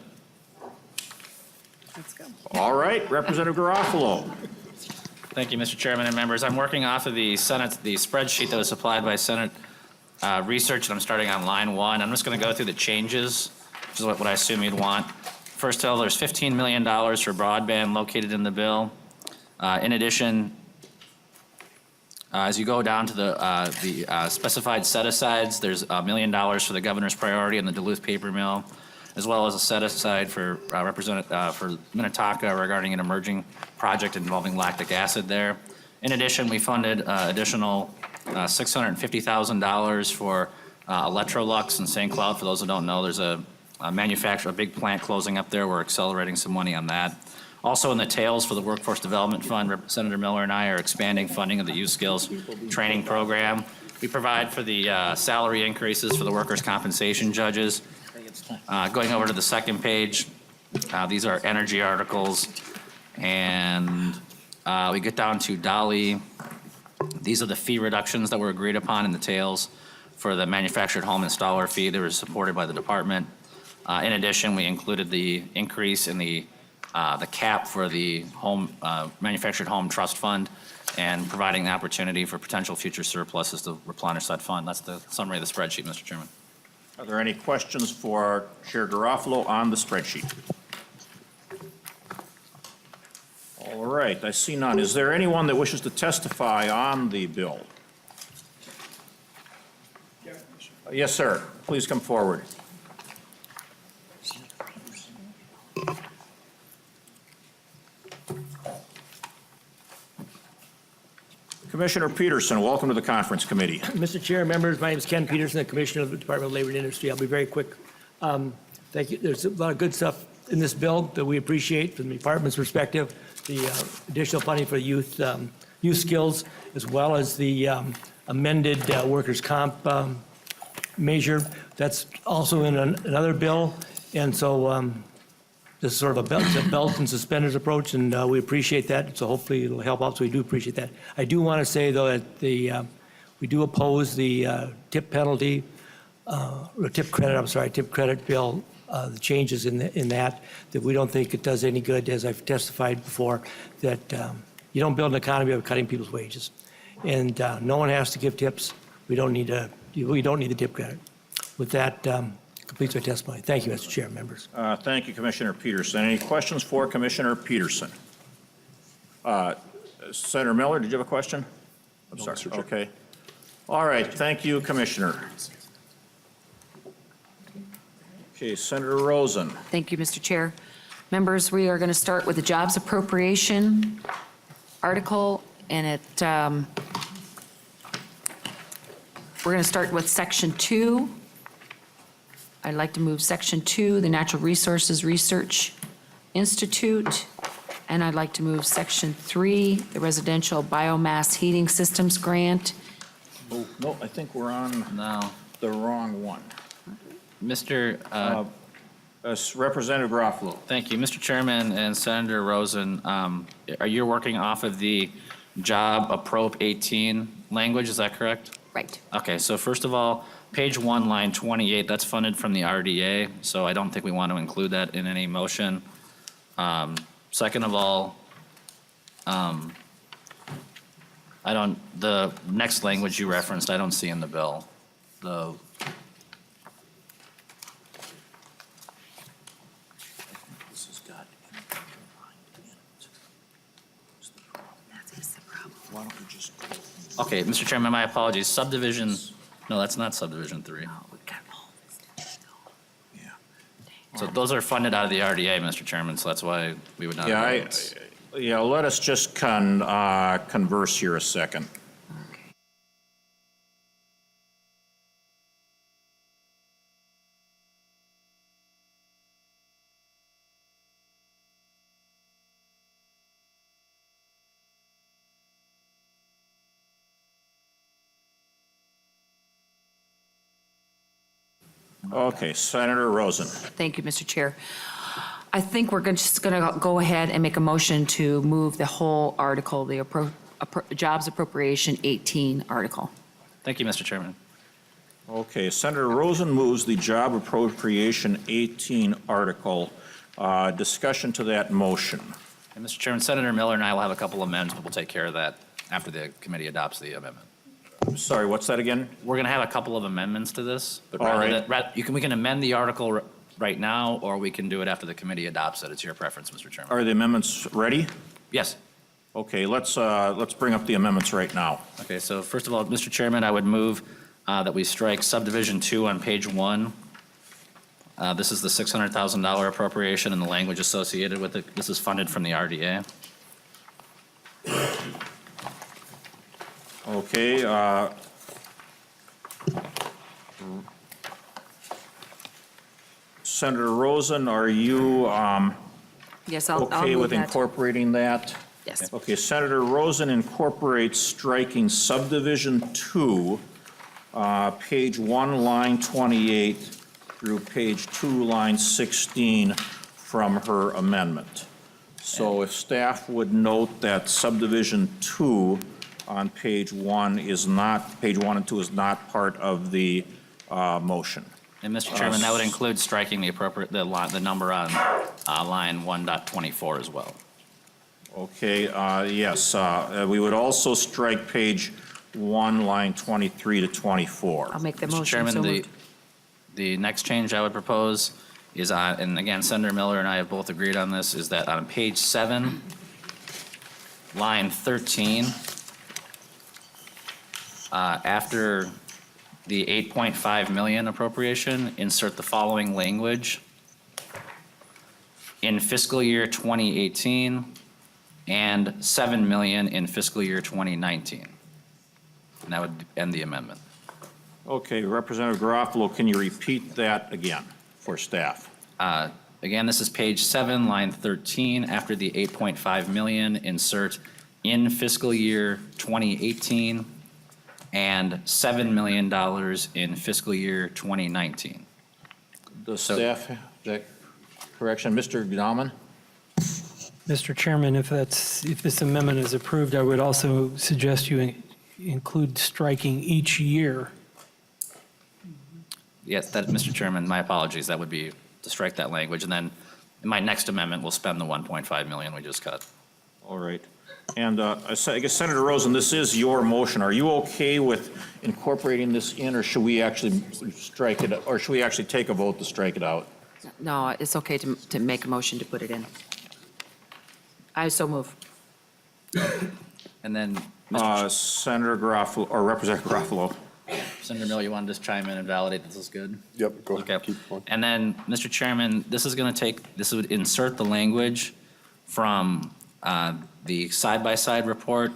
Let's go. All right, Representative Garofalo. Thank you, Mr. Chairman and members. I'm working off of the spreadsheet that was supplied by Senate Research, and I'm starting on line 1. I'm just going to go through the changes, which is what I assume you'd want. First of all, there's $15 million for broadband located in the bill. In addition, as you go down to the specified set-asides, there's $1 million for the governor's priority and the Duluth paper mill, as well as a set-aside for for Minnetonka regarding an emerging project involving lactic acid there. In addition, we funded additional $650,000 for Electrolux in St. Cloud. For those who don't know, there's a big plant closing up there. We're accelerating some money on that. Also in the tails for the Workforce Development Fund, Senator Miller and I are expanding funding of the youth skills training program. we provide for the salary increases for the workers' compensation judges. Going over to the second page, these are energy articles, and we get down to Dolly. These are the fee reductions that were agreed upon in the tails for the manufactured home installer fee that was supported by the department. In addition, we included the increase in the cap for the home manufactured home trust fund and providing the opportunity for potential future surpluses to replenish that fund. That's the summary of the spreadsheet, Mr. Chairman. Are there any questions for Chair Garofalo on the spreadsheet? All right, I see none. Is there anyone that wishes to testify on the bill? Yes, sir. Please come forward. Commissioner Peterson, welcome to the conference committee. Mr. Chair, members, my name is Ken Peterson, the Commissioner of the Department of Labor and Industry. I'll be very quick. Thank you. There's a lot of good stuff in this bill that we appreciate from the department's perspective. The additional funding for youth skills, as well as the amended workers' comp measure. That's also in another bill. And so this is sort of a belt and suspenders approach, and we appreciate that. So hopefully it'll help out. So we do appreciate that. I do want to say, though, that we do oppose the tip penalty, or tip credit bill, the changes in that we don't think it does any good, as I've testified before, that you don't build an economy by cutting people's wages. And no one has to give tips. We don't need the tip credit. With that, completes my testimony. Thank you, Mr. Chair, members. Thank you, Commissioner Peterson. Any questions for Commissioner Peterson? Senator Miller, did you have a question? I'm sorry. Okay. All right. Thank you, Commissioner. Okay, Senator Rosen. Thank you, Mr. Chair. Members, we are going to start with the jobs appropriation article, and we're going to start with Section 2. I'd like to move Section 2, the Natural Resources Research Institute, and I'd like to move Section 3, the Residential Biomass Heating Systems Grant. Oh, no, I think we're on the wrong one. Mr. Representative Garofalo. Thank you. Mr. Chairman and Senator Rosen, are you working off of the Job Approp 18 language? Is that correct? Right. Okay, so first of all, page 1, line 28, that's funded from the RDA, so I don't think we want to include that in any motion. Second of all, the next language you referenced, I don't see in the bill. Okay, Mr. Chairman, my apologies. Subdivision, no, that's not subdivision 3. So those are funded out of the RDA, Mr. Chairman, so that's why we would not. Yeah, let us just converse here a second. Okay, Senator Rosen. Thank you, Mr. Chair. I think we're just going to go ahead and make a motion to move the whole article, the Jobs Appropriation 18 article. Thank you, Mr. Chairman. Okay, Senator Rosen moves the Job Appropriation 18 article. Discussion to that motion. And Mr. Chairman, Senator Miller and I will have a couple of amendments, but we'll take care of that after the committee adopts the amendment. Sorry, what's that again? We're going to have a couple of amendments to this, but All right. we can amend the article right now, or we can do it after the committee adopts it. It's your preference, Mr. Chairman. Are the amendments ready? Yes. Okay, let's bring up the amendments right now. Okay, so first of all, Mr. Chairman, I would move that we strike subdivision 2 on page 1. This is the $600,000 appropriation and the language associated with it. This is funded from the RDA. Okay. Senator Rosen, are you Yes, I'll okay move with that. incorporating that? Yes. Okay, Senator Rosen incorporates striking subdivision 2 page 1, line 28 through page 2, line 16 from her amendment. So if staff would note that subdivision 2 on page 1 is not, page 1 and 2 is not part of the motion. And Mr. Chairman, that would include striking the appropriate, the number on line 1.24 as well. Okay, yes, we would also strike page 1, line 23 to 24. I'll make the Mr. motion. Chairman, So moved. the next change I would propose is on, and again, Senator Miller and I have both agreed on this, is that on page 7, line 13, after the 8.5 million appropriation, insert the following language. In fiscal year 2018, and 7 million in fiscal year 2019. And that would end the amendment. Okay, Representative Garofalo, can you repeat that again for staff? Again, this is page 7, line 13. After the 8.5 million, insert in fiscal year 2018 and $7 million in fiscal year 2019. Does staff, that correction, Mr. Gauman? Mr. Chairman, if this amendment is approved, I would also suggest you include striking each year. Yes, that, Mr. Chairman, my apologies. That would be to strike that language. And then in my next amendment, we'll spend the 1.5 million we just cut. All right. And I guess Senator Rosen, this is your motion. Are you okay with incorporating this in, or should we actually strike it, or should we actually take a vote to strike it out? No, it's okay to make a motion to put it in. I so move. And then, Senator Garofalo, or Representative Garofalo. Senator Miller, you want to just chime in and validate that this is good? Yep, go ahead. Okay. Keep going. And then, Mr. Chairman, this is going to take, this would insert the language from the side-by-side report,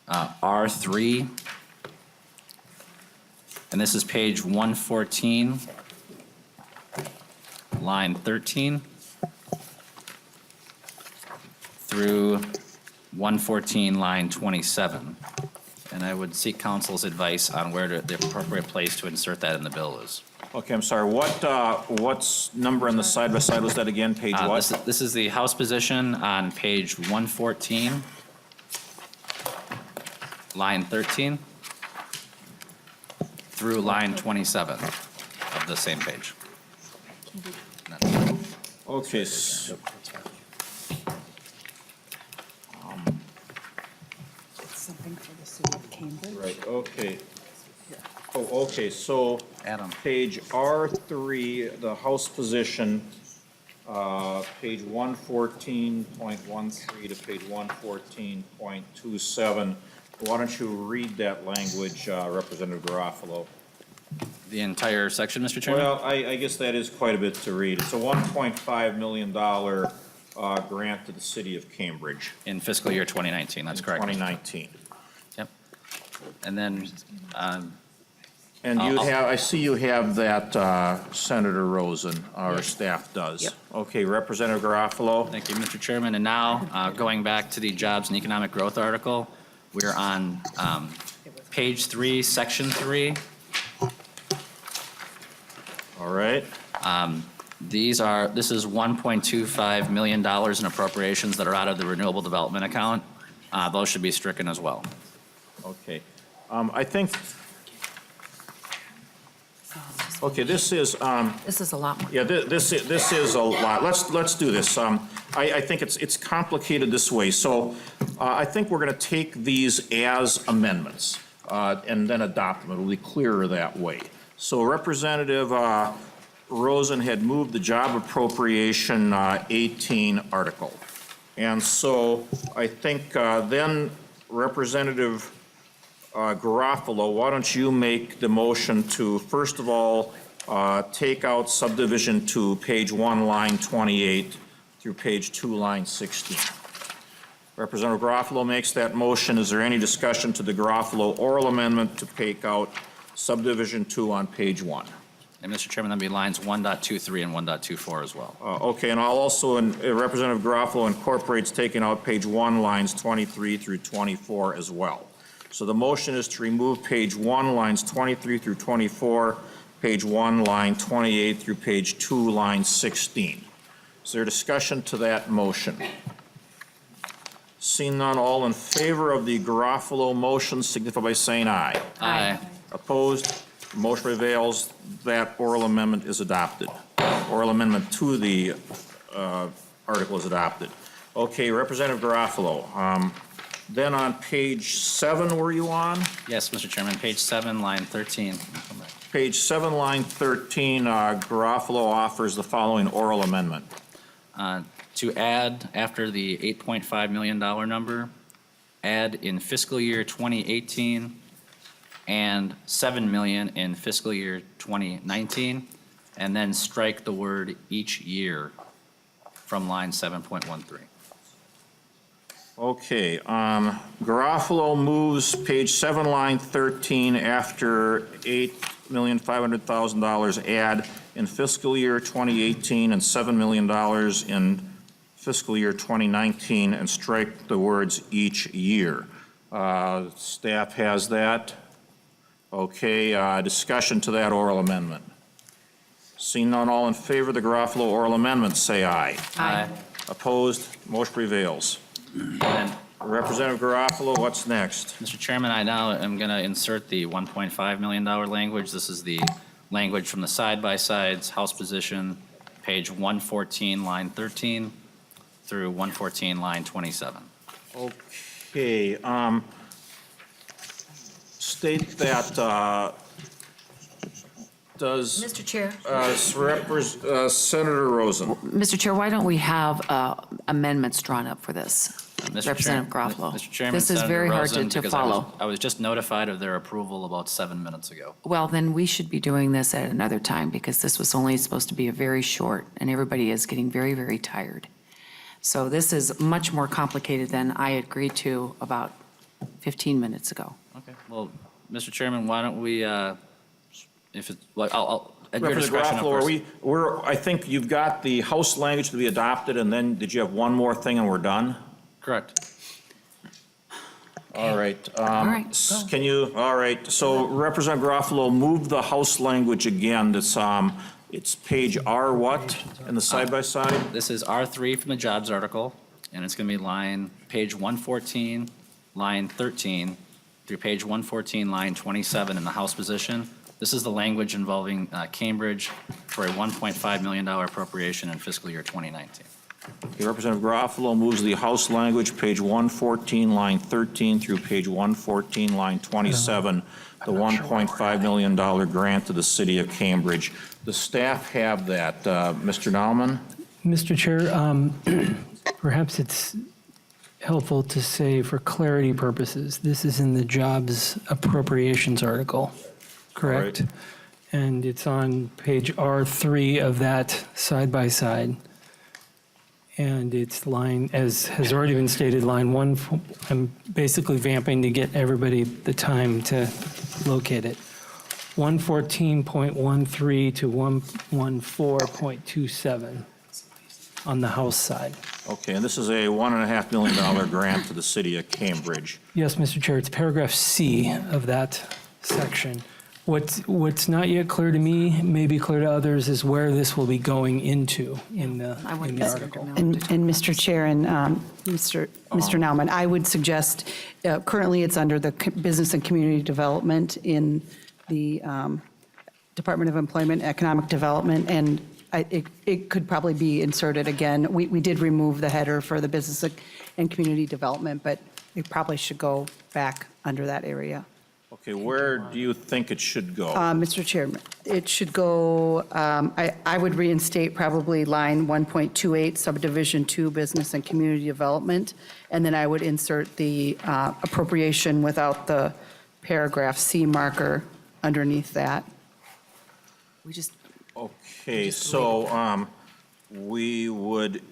R3. And this is page 114, line 13, through 114, line 27. And I would seek council's advice on where the appropriate place to insert that in the bill is. Okay, I'm sorry. What's number on the side-by-side was that again? Page what? This is the House position on page 114, line 13, through line 27 of the same page. Okay. Something for the city of Cambridge. Right, okay. Oh, okay, so Adam. page R3, the House position, page 114.13 to page 114.27. Why don't you read that language, Representative Garofalo? The entire section, Mr. Chairman? Well, I guess that is quite a bit to read. It's a $1.5 million grant to the city of Cambridge. In fiscal year 2019, that's correct. 2019. Yep. And then, And you have, I see you have that, Senator Rosen, our staff does. Yep. Okay, Representative Garofalo? thank you, Mr. Chairman. And now, going back to the jobs and economic growth article, we're on page 3, section 3. All right. This is $1.25 million in appropriations that are out of the renewable development account. Those should be stricken as well. Okay. I think, okay, this is, This is a lot more. yeah, this is a lot. Let's do this. I think it's complicated this way. So I think we're going to take these as amendments and then adopt them. It'll be clearer that way. So Representative Rosen had moved the job appropriation 18 article. And so I think then Representative Garofalo, why don't you make the motion to, first of all, take out subdivision 2, page 1, line 28, through page 2, line 16. Representative Garofalo makes that motion. Is there any discussion to the Garofalo oral amendment to take out subdivision 2 on page 1? And Mr. Chairman, that'd be lines 1.23 and 1.24 as well. Okay, and I'll also, Representative Garofalo incorporates taking out page 1, lines 23 through 24 as well. So the motion is to remove page 1, lines 23 through 24, page 1, line 28 through page 2, line 16. Is there discussion to that motion? Seeing none, all in favor of the Garofalo motion signify by saying aye. Aye. Opposed? Motion prevails. That oral amendment is adopted. Oral amendment to the article is adopted. Okay, Representative Garofalo. Then on page 7, were you on? Yes, Mr. Chairman, page 7, line 13. Page 7, line 13, Garofalo offers the following oral amendment. To add, after the $8.5 million number, add in fiscal year 2018 and $7 million in fiscal year 2019, and then strike the word each year from line 7.13. Okay, Garofalo moves page 7, line 13, after $8,500,000 add in fiscal year 2018 and $7 million in fiscal year 2019, and strike the words each year. Staff has that. Okay, discussion to that oral amendment. Seeing none, all in favor of the Garofalo oral amendment, say aye. Aye. Opposed? Motion prevails. Representative Garofalo, what's next? Mr. Chairman, I now am going to insert the $1.5 million language. This is the language from the side-by-sides, House position, page 114, line 13, through 114, line 27. Okay, state that, does Mr. Chair. Senator Rosen. Mr. Chair, why don't we have amendments drawn up for this? Representative Garofalo. Mr. Chairman, This is Senator very hard Rosen, to because follow. I was just notified of their approval about 7 minutes ago. Well, then we should be doing this at another time because this was only supposed to be a very short, and everybody is getting very, very tired. So this is much more complicated than I agreed to about 15 minutes ago. Okay. Well, Mr. Chairman, why don't we, if it's, well, I'll at your Representative discretion, of Garofalo, course. I think you've got the House language to be adopted, and then did you have one more thing and we're done? Correct. All right. right, go. Can you, all right, so Representative Garofalo, move the House language again. It's page R what in the side-by-side? This is R3 from the jobs article, and it's going to be page 114, line 13, through page 114, line 27 in the House position. This is the language involving Cambridge for a $1.5 million appropriation in fiscal year 2019. Okay, Representative Garofalo moves the House language, page 114, line 13 through page 114, line 27, the $1.5 million grant to the city of Cambridge. The staff have that. Mr. Nauman? Mr. Chair, perhaps it's helpful to say for clarity purposes, this is in the jobs appropriations article, correct? Right. And it's on page R3 of that side-by-side. And it's line, as has already been stated, line 1, I'm basically vamping to get everybody the time to locate it. 114.13 to 114.27 on the House side. Okay, and this is a $1.5 million grant to the city of Cambridge. Yes, Mr. Chair, it's paragraph C of that section. What's not yet clear to me, may be clear to others, is where this will be going into in the article. And Mr. Chair and Mr. Nauman, I would suggest, currently it's under the Business and Community Development in the Department of Employment, Economic Development, and it could probably be inserted again. We did remove the header for the Business and Community Development, but it probably should go back under that area. Okay, where do you think it should go? Mr. Chairman, it should go, I would reinstate probably line 1.28, subdivision 2, Business and Community Development, and then I would insert the appropriation without the paragraph C marker underneath that. Okay, so we would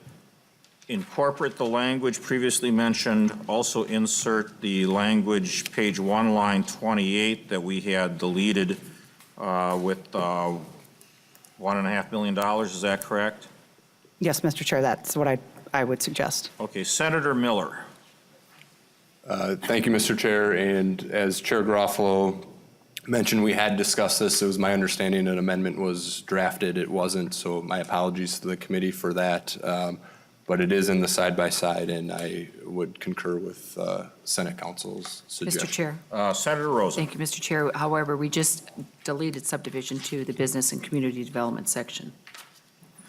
incorporate the language previously mentioned, also insert the language, page 1, line 28, that we had deleted with $1.5 million, is that correct? Yes, Mr. Chair, that's what I would suggest. Okay, Senator Miller. Thank you, Mr. Chair, and as Chair Garofalo mentioned, we had discussed this. It was my understanding an amendment was drafted. It wasn't, so my apologies to the committee for that. But it is in the side-by-side, and I would concur with Senate Council's suggestion. Mr. Chair. Senator Rosen. Thank you, Mr. Chair. However, we just deleted subdivision 2, the business and community development section,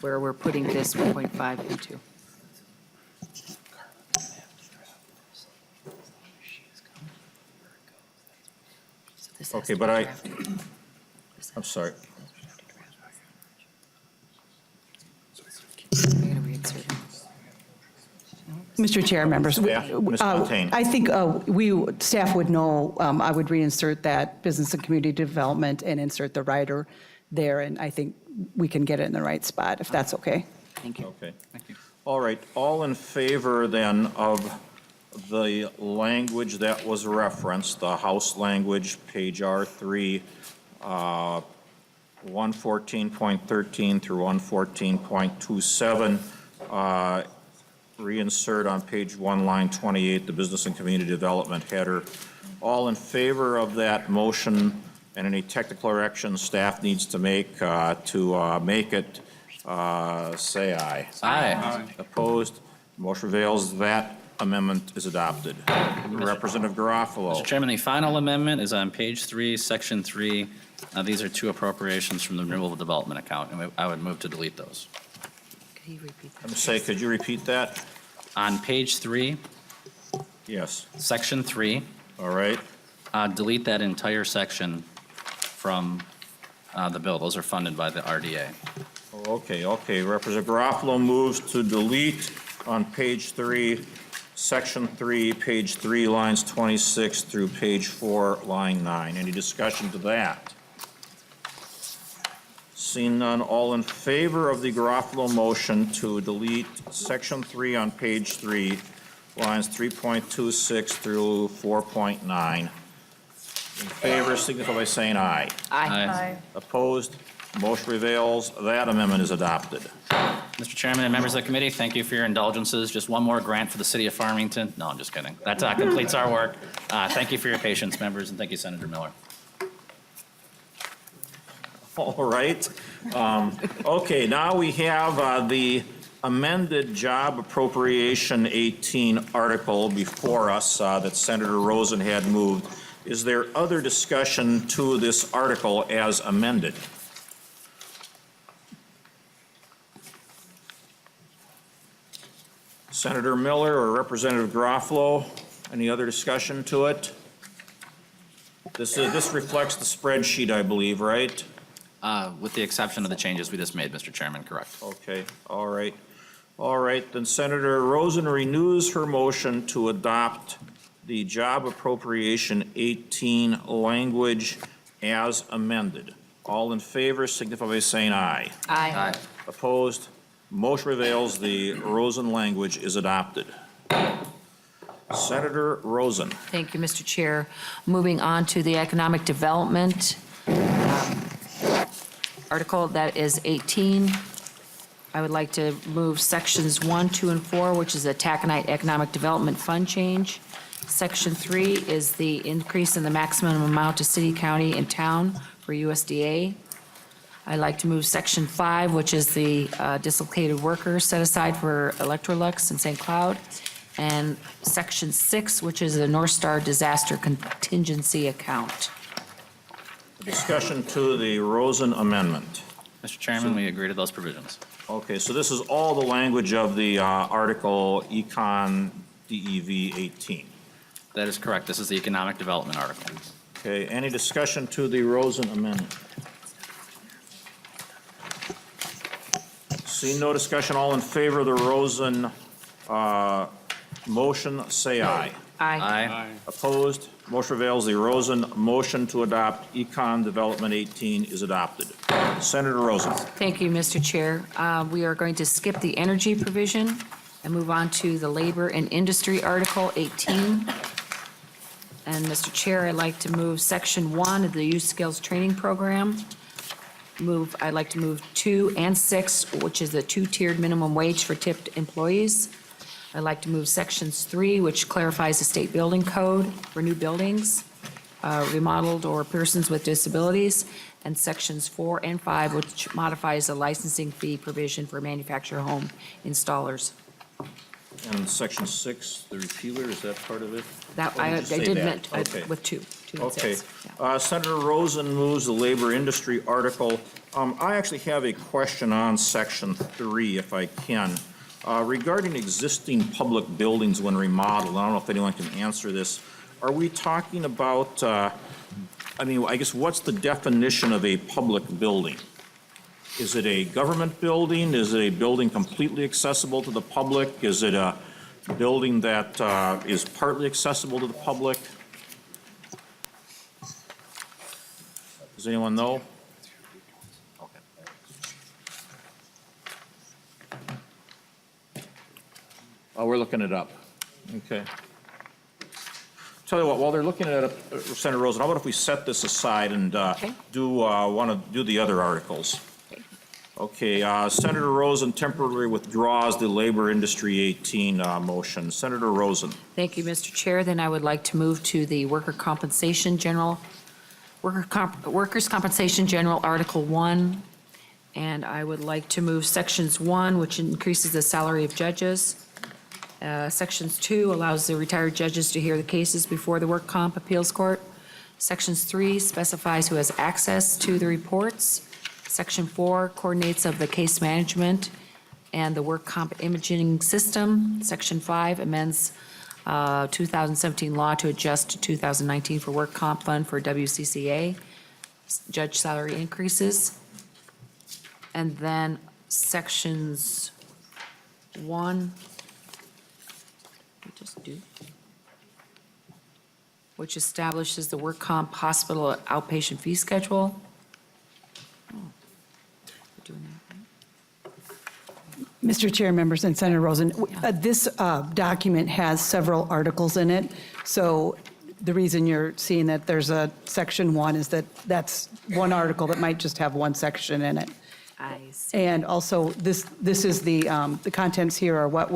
where we're putting this 1.5 into. Okay, but I'm sorry. Mr. Chair, members, Ms. Fontaine. I think staff would know, I would reinsert that business and community development and insert the rider there, and I think we can get it in the right spot, if that's okay. Thank you. Okay. Thank you. All right, all in favor then of the language that was referenced, the House language, page R3, 114.13 through 114.27, reinsert on page 1, line 28, the business and community development header. All in favor of that motion and any technical corrections staff needs to make it, say aye. Aye. Opposed? Motion prevails. That amendment is adopted. Representative Garofalo. Mr. Chairman, the final amendment is on page 3, section 3. These are 2 appropriations from the renewable development account, and I would move to delete those. Could you repeat that? I'm saying, could you repeat that? On page 3, Yes. section 3, All right. delete that entire section from the bill. Those are funded by the RDA. Okay. Representative Garofalo moves to delete on page 3, section 3, page 3, lines 26 through page 4, line 9. Any discussion to that? Seeing none, all in favor of the Garofalo motion to delete section 3 on page 3, lines 3.26 through 4.9. In favor, signify by saying aye. Aye. Opposed? Motion prevails. That amendment is adopted. Mr. Chairman and members of the committee, thank you for your indulgences. Just one more grant for the city of Farmington. No, I'm just kidding. That completes our work. Thank you for your patience, members, and thank you, Senator Miller. All right. Okay, now we have the amended job appropriation 18 article before us that Senator Rosen had moved. Is there other discussion to this article as amended? Senator Miller or Representative Garofalo, any other discussion to it? This reflects the spreadsheet, I believe, right? With the exception of the changes we just made, Mr. Chairman, correct. Okay, all right. All right, then Senator Rosen renews her motion to adopt the job appropriation 18 language as amended. All in favor signify by saying aye. Aye. Opposed? Motion prevails. The Rosen language is adopted. Senator Rosen. Thank you, Mr. Chair. Moving on to the economic development article, that is 18. I would like to move sections 1, 2, and 4, which is a taconite economic development fund change. Section 3 is the increase in the maximum amount to city, county, and town for USDA. I'd like to move section 5, which is the dislocated workers set aside for Electrolux and St. Cloud, and section 6, which is the North Star disaster contingency account. Discussion to the Rosen amendment. Mr. Chairman, we agree to those provisions. Okay, so this is all the language of the article Econ DEV 18. That is correct. This is the economic development article. Okay, any discussion to the Rosen amendment? Seeing no discussion, all in favor of the Rosen motion, say aye. Aye. Opposed? Motion prevails. The Rosen motion to adopt Econ Development 18 is adopted. Senator Rosen. Thank you, Mr. Chair. We are going to skip the energy provision and move on to the labor and industry article 18. And Mr. Chair, I'd like to move section 1 of the youth skills training program. I'd like to move 2 and 6, which is the 2-tiered minimum wage for tipped employees. I'd like to move sections 3, which clarifies the state building code for new buildings, remodeled or persons with disabilities, and sections 4 and 5, which modifies the licensing fee provision for manufactured home installers. And section 6, the repealer, is that part of it? That, Or I you say did that? meant, Okay. with two and Okay. six. Yeah. Senator Rosen moves the labor industry article. I actually have a question on section 3, if I can. Regarding existing public buildings when remodeled, I don't know if anyone can answer this. Are we talking about, I guess, what's the definition of a public building? Is it a government building? Is it a building completely accessible to the public? Is it a building that is partly accessible to the public? Does anyone know? We're looking it up. Okay. Tell you what, while they're looking at it, Senator Rosen, how about if we set this aside and want to do the other articles? Okay, Senator Rosen temporarily withdraws the Labor Industry 18 motion. Senator Rosen. Thank you, Mr. Chair. Then I would like to move to the workers' compensation general Article 1. And I would like to move sections 1, which increases the salary of judges. Sections 2 allows the retired judges to hear the cases before the work comp appeals court. Sections 3 specifies who has access to the reports. Section 4 coordinates of the case management and the work comp imaging system. Section 5 amends 2017 law to adjust to 2019 for work comp fund for WCCA, judge salary increases. And then sections 1, which establishes the work comp hospital outpatient fee schedule. Mr. Chair, members, and Senator Rosen, this document has several articles in it. So the reason you're seeing that there's a section 1 is that that's one article that might just have one section in it. I see. And also, this is the contents here are what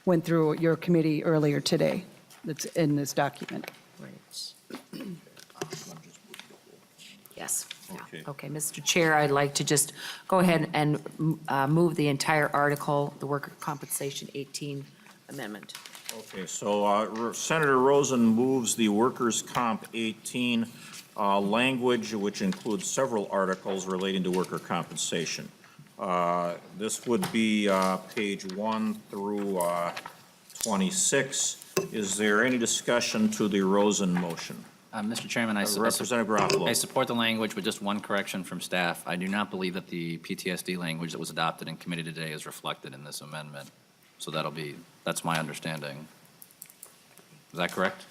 went through your committee earlier today that's in this document. Right. Yes. Okay, Mr. Chair, I'd like to just go ahead and move the entire article, the worker compensation 18 amendment. Okay, so Senator Rosen moves the workers' comp 18 language, which includes several articles relating to worker compensation. This would be page 1 through 26. Is there any discussion to the Rosen motion? Mr. Chairman, Representative Garofalo. I support the language with just one correction from staff. I do not believe that the PTSD language that was adopted in committee today is reflected in this amendment. So that's my understanding. Is that correct?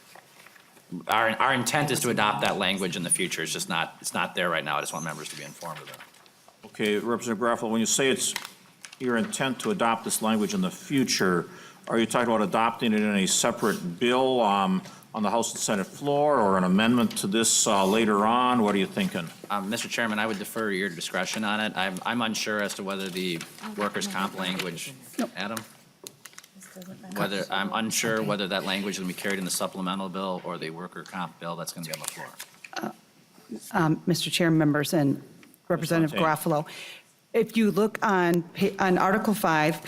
Our intent is to adopt that language in the future. It's not there right now. I just want members to be informed of that. Okay, Representative Garofalo, when you say it's your intent to adopt this language in the future, are you talking about adopting it in a separate bill on the House and Senate floor, or an amendment to this later on? What are you thinking? Mr. Chairman, I would defer to your discretion on it. I'm unsure as to whether the workers' comp language, Adam? I'm unsure whether that language is going to be carried in the supplemental bill or the worker comp bill that's going to be on the floor. Mr. Chair, members, and Representative Garofalo, if you look on Article 5,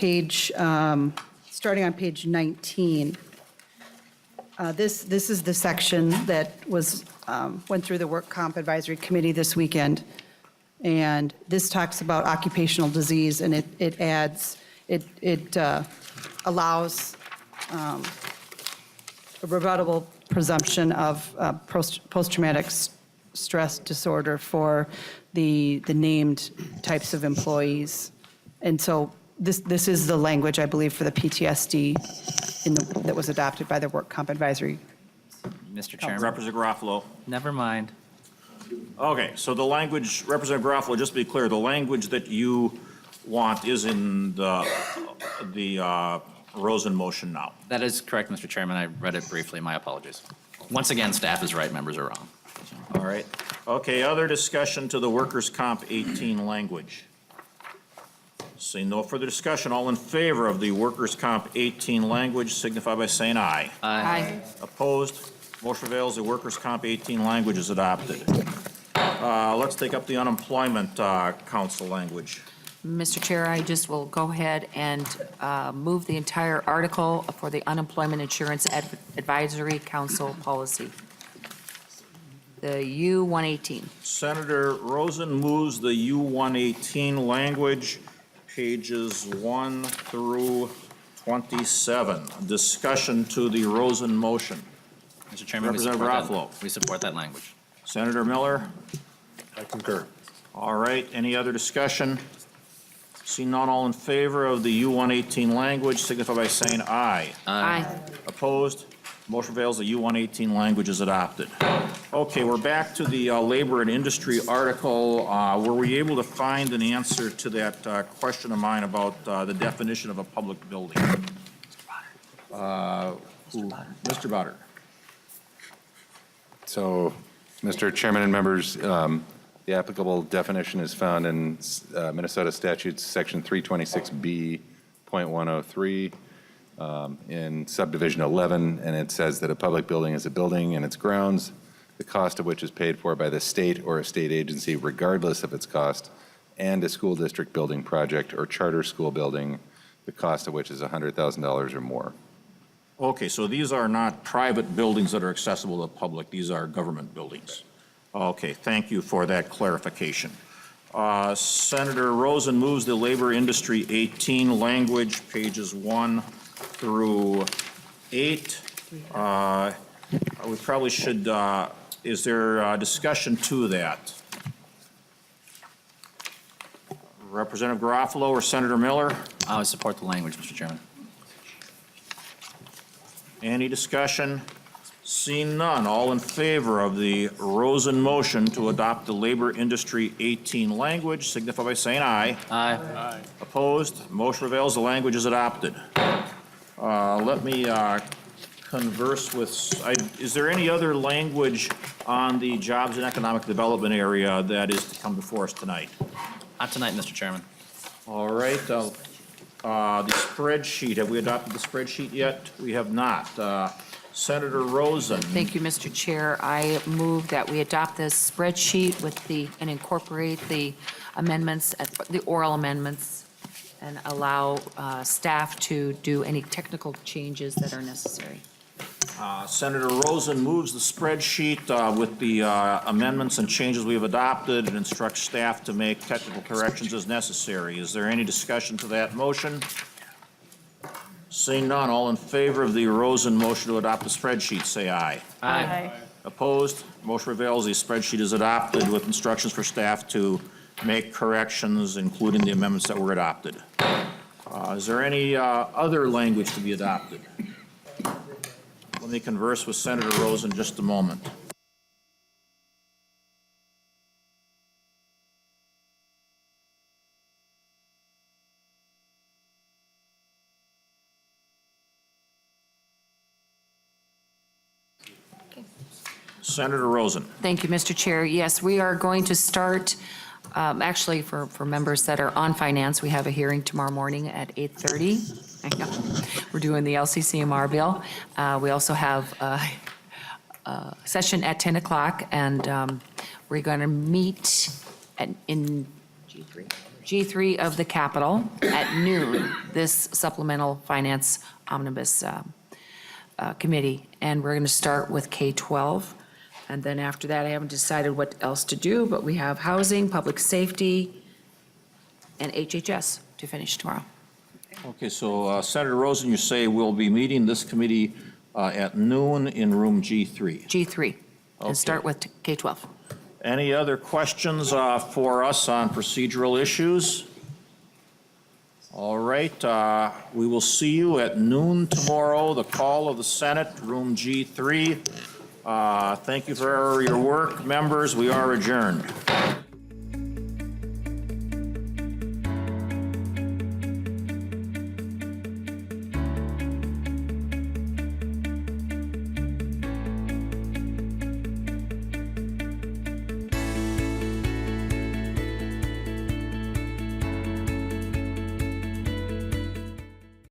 starting on page 19, this is the section that went through the Work Comp Advisory Committee this weekend. And this talks about occupational disease, and it allows a rebuttable presumption of post-traumatic stress disorder for the named types of employees. And so this is the language, I believe, for the PTSD that was adopted by the Work Comp Advisory. Mr. Chairman. Representative Garofalo. Never mind. Okay, so the language, Representative Garofalo, just to be clear, the language that you want is in the Rosen motion now. That is correct, Mr. Chairman. I read it briefly. My apologies. Once again, staff is right, members are wrong. All right. Okay, other discussion to the workers' comp 18 language. Seeing no further discussion, all in favor of the workers' comp 18 language signify by saying aye. Aye. Opposed? Motion prevails. The workers' comp 18 language is adopted. Let's take up the unemployment council language. Mr. Chair, I just will go ahead and move the entire article for the Unemployment Insurance Advisory Council policy, the U-118. Senator Rosen moves the U-118 language, pages 1 through 27. Discussion to the Rosen motion. Mr. Chairman, Representative Garofalo. we support that language. Senator Miller? I concur. All right, any other discussion? See none, all in favor of the U-118 language signify by saying aye. Aye. Opposed? Motion prevails. The U-118 language is adopted. Okay, we're back to the labor and industry article. Were we able to find an answer to that question of mine about the definition of a public building? Mr. Botter. So, Mr. Chairman and members, the applicable definition is found in Minnesota Statutes, Section 326B.103, in subdivision 11, and it says that a public building is a building and its grounds, the cost of which is paid for by the state or a state agency regardless of its cost, and a school district building project or charter school building, the cost of which is $100,000 or more. Okay, so these are not private buildings that are accessible to the public. These are government buildings. Okay, thank you for that clarification. Senator Rosen moves the Labor Industry 18 language, pages 1 through 8. We probably should, is there discussion to that? Representative Garofalo or Senator Miller? I would support the language, Mr. Chairman. Any discussion? Seeing none, all in favor of the Rosen motion to adopt the Labor Industry 18 language, signify by saying aye. Aye. Opposed? Motion prevails. The language is adopted. Let me converse with, is there any other language on the Jobs and Economic Development area that is to come before us tonight? Not tonight, Mr. Chairman. All right. The spreadsheet, have we adopted the spreadsheet yet? We have not. Senator Rosen. Thank you, Mr. Chair. I move that we adopt this spreadsheet with and incorporate the amendments, the oral amendments, and allow staff to do any technical changes that are necessary. Senator Rosen moves the spreadsheet with the amendments and changes we have adopted and instructs staff to make technical corrections as necessary. Is there any discussion to that motion? Seeing none, all in favor of the Rosen motion to adopt the spreadsheet, say aye. Aye. Opposed? Motion prevails. The spreadsheet is adopted with instructions for staff to make corrections, including the amendments that were adopted. Is there any other language to be adopted? Let me converse with Senator Rosen in just a moment. Senator Rosen. Thank you, Mr. Chair. Yes, we are going to start, actually, for members that are on finance, we have a hearing tomorrow morning at 8:30. I know, we're doing the LCCMR bill. We also have a session at 10 o'clock, and we're going to meet in G3 of the Capitol at noon, this supplemental finance omnibus committee, and we're going to start with K-12. And then after that, I haven't decided what else to do, but we have housing, public safety, and HHS to finish tomorrow. Okay, so Senator Rosen, you say we'll be meeting this committee at noon in room G3. G3, Okay. and start with K-12. Any other questions for us on procedural issues? All right, we will see you at noon tomorrow, the call of the Senate, room G3. Thank you for your work, members. We are adjourned.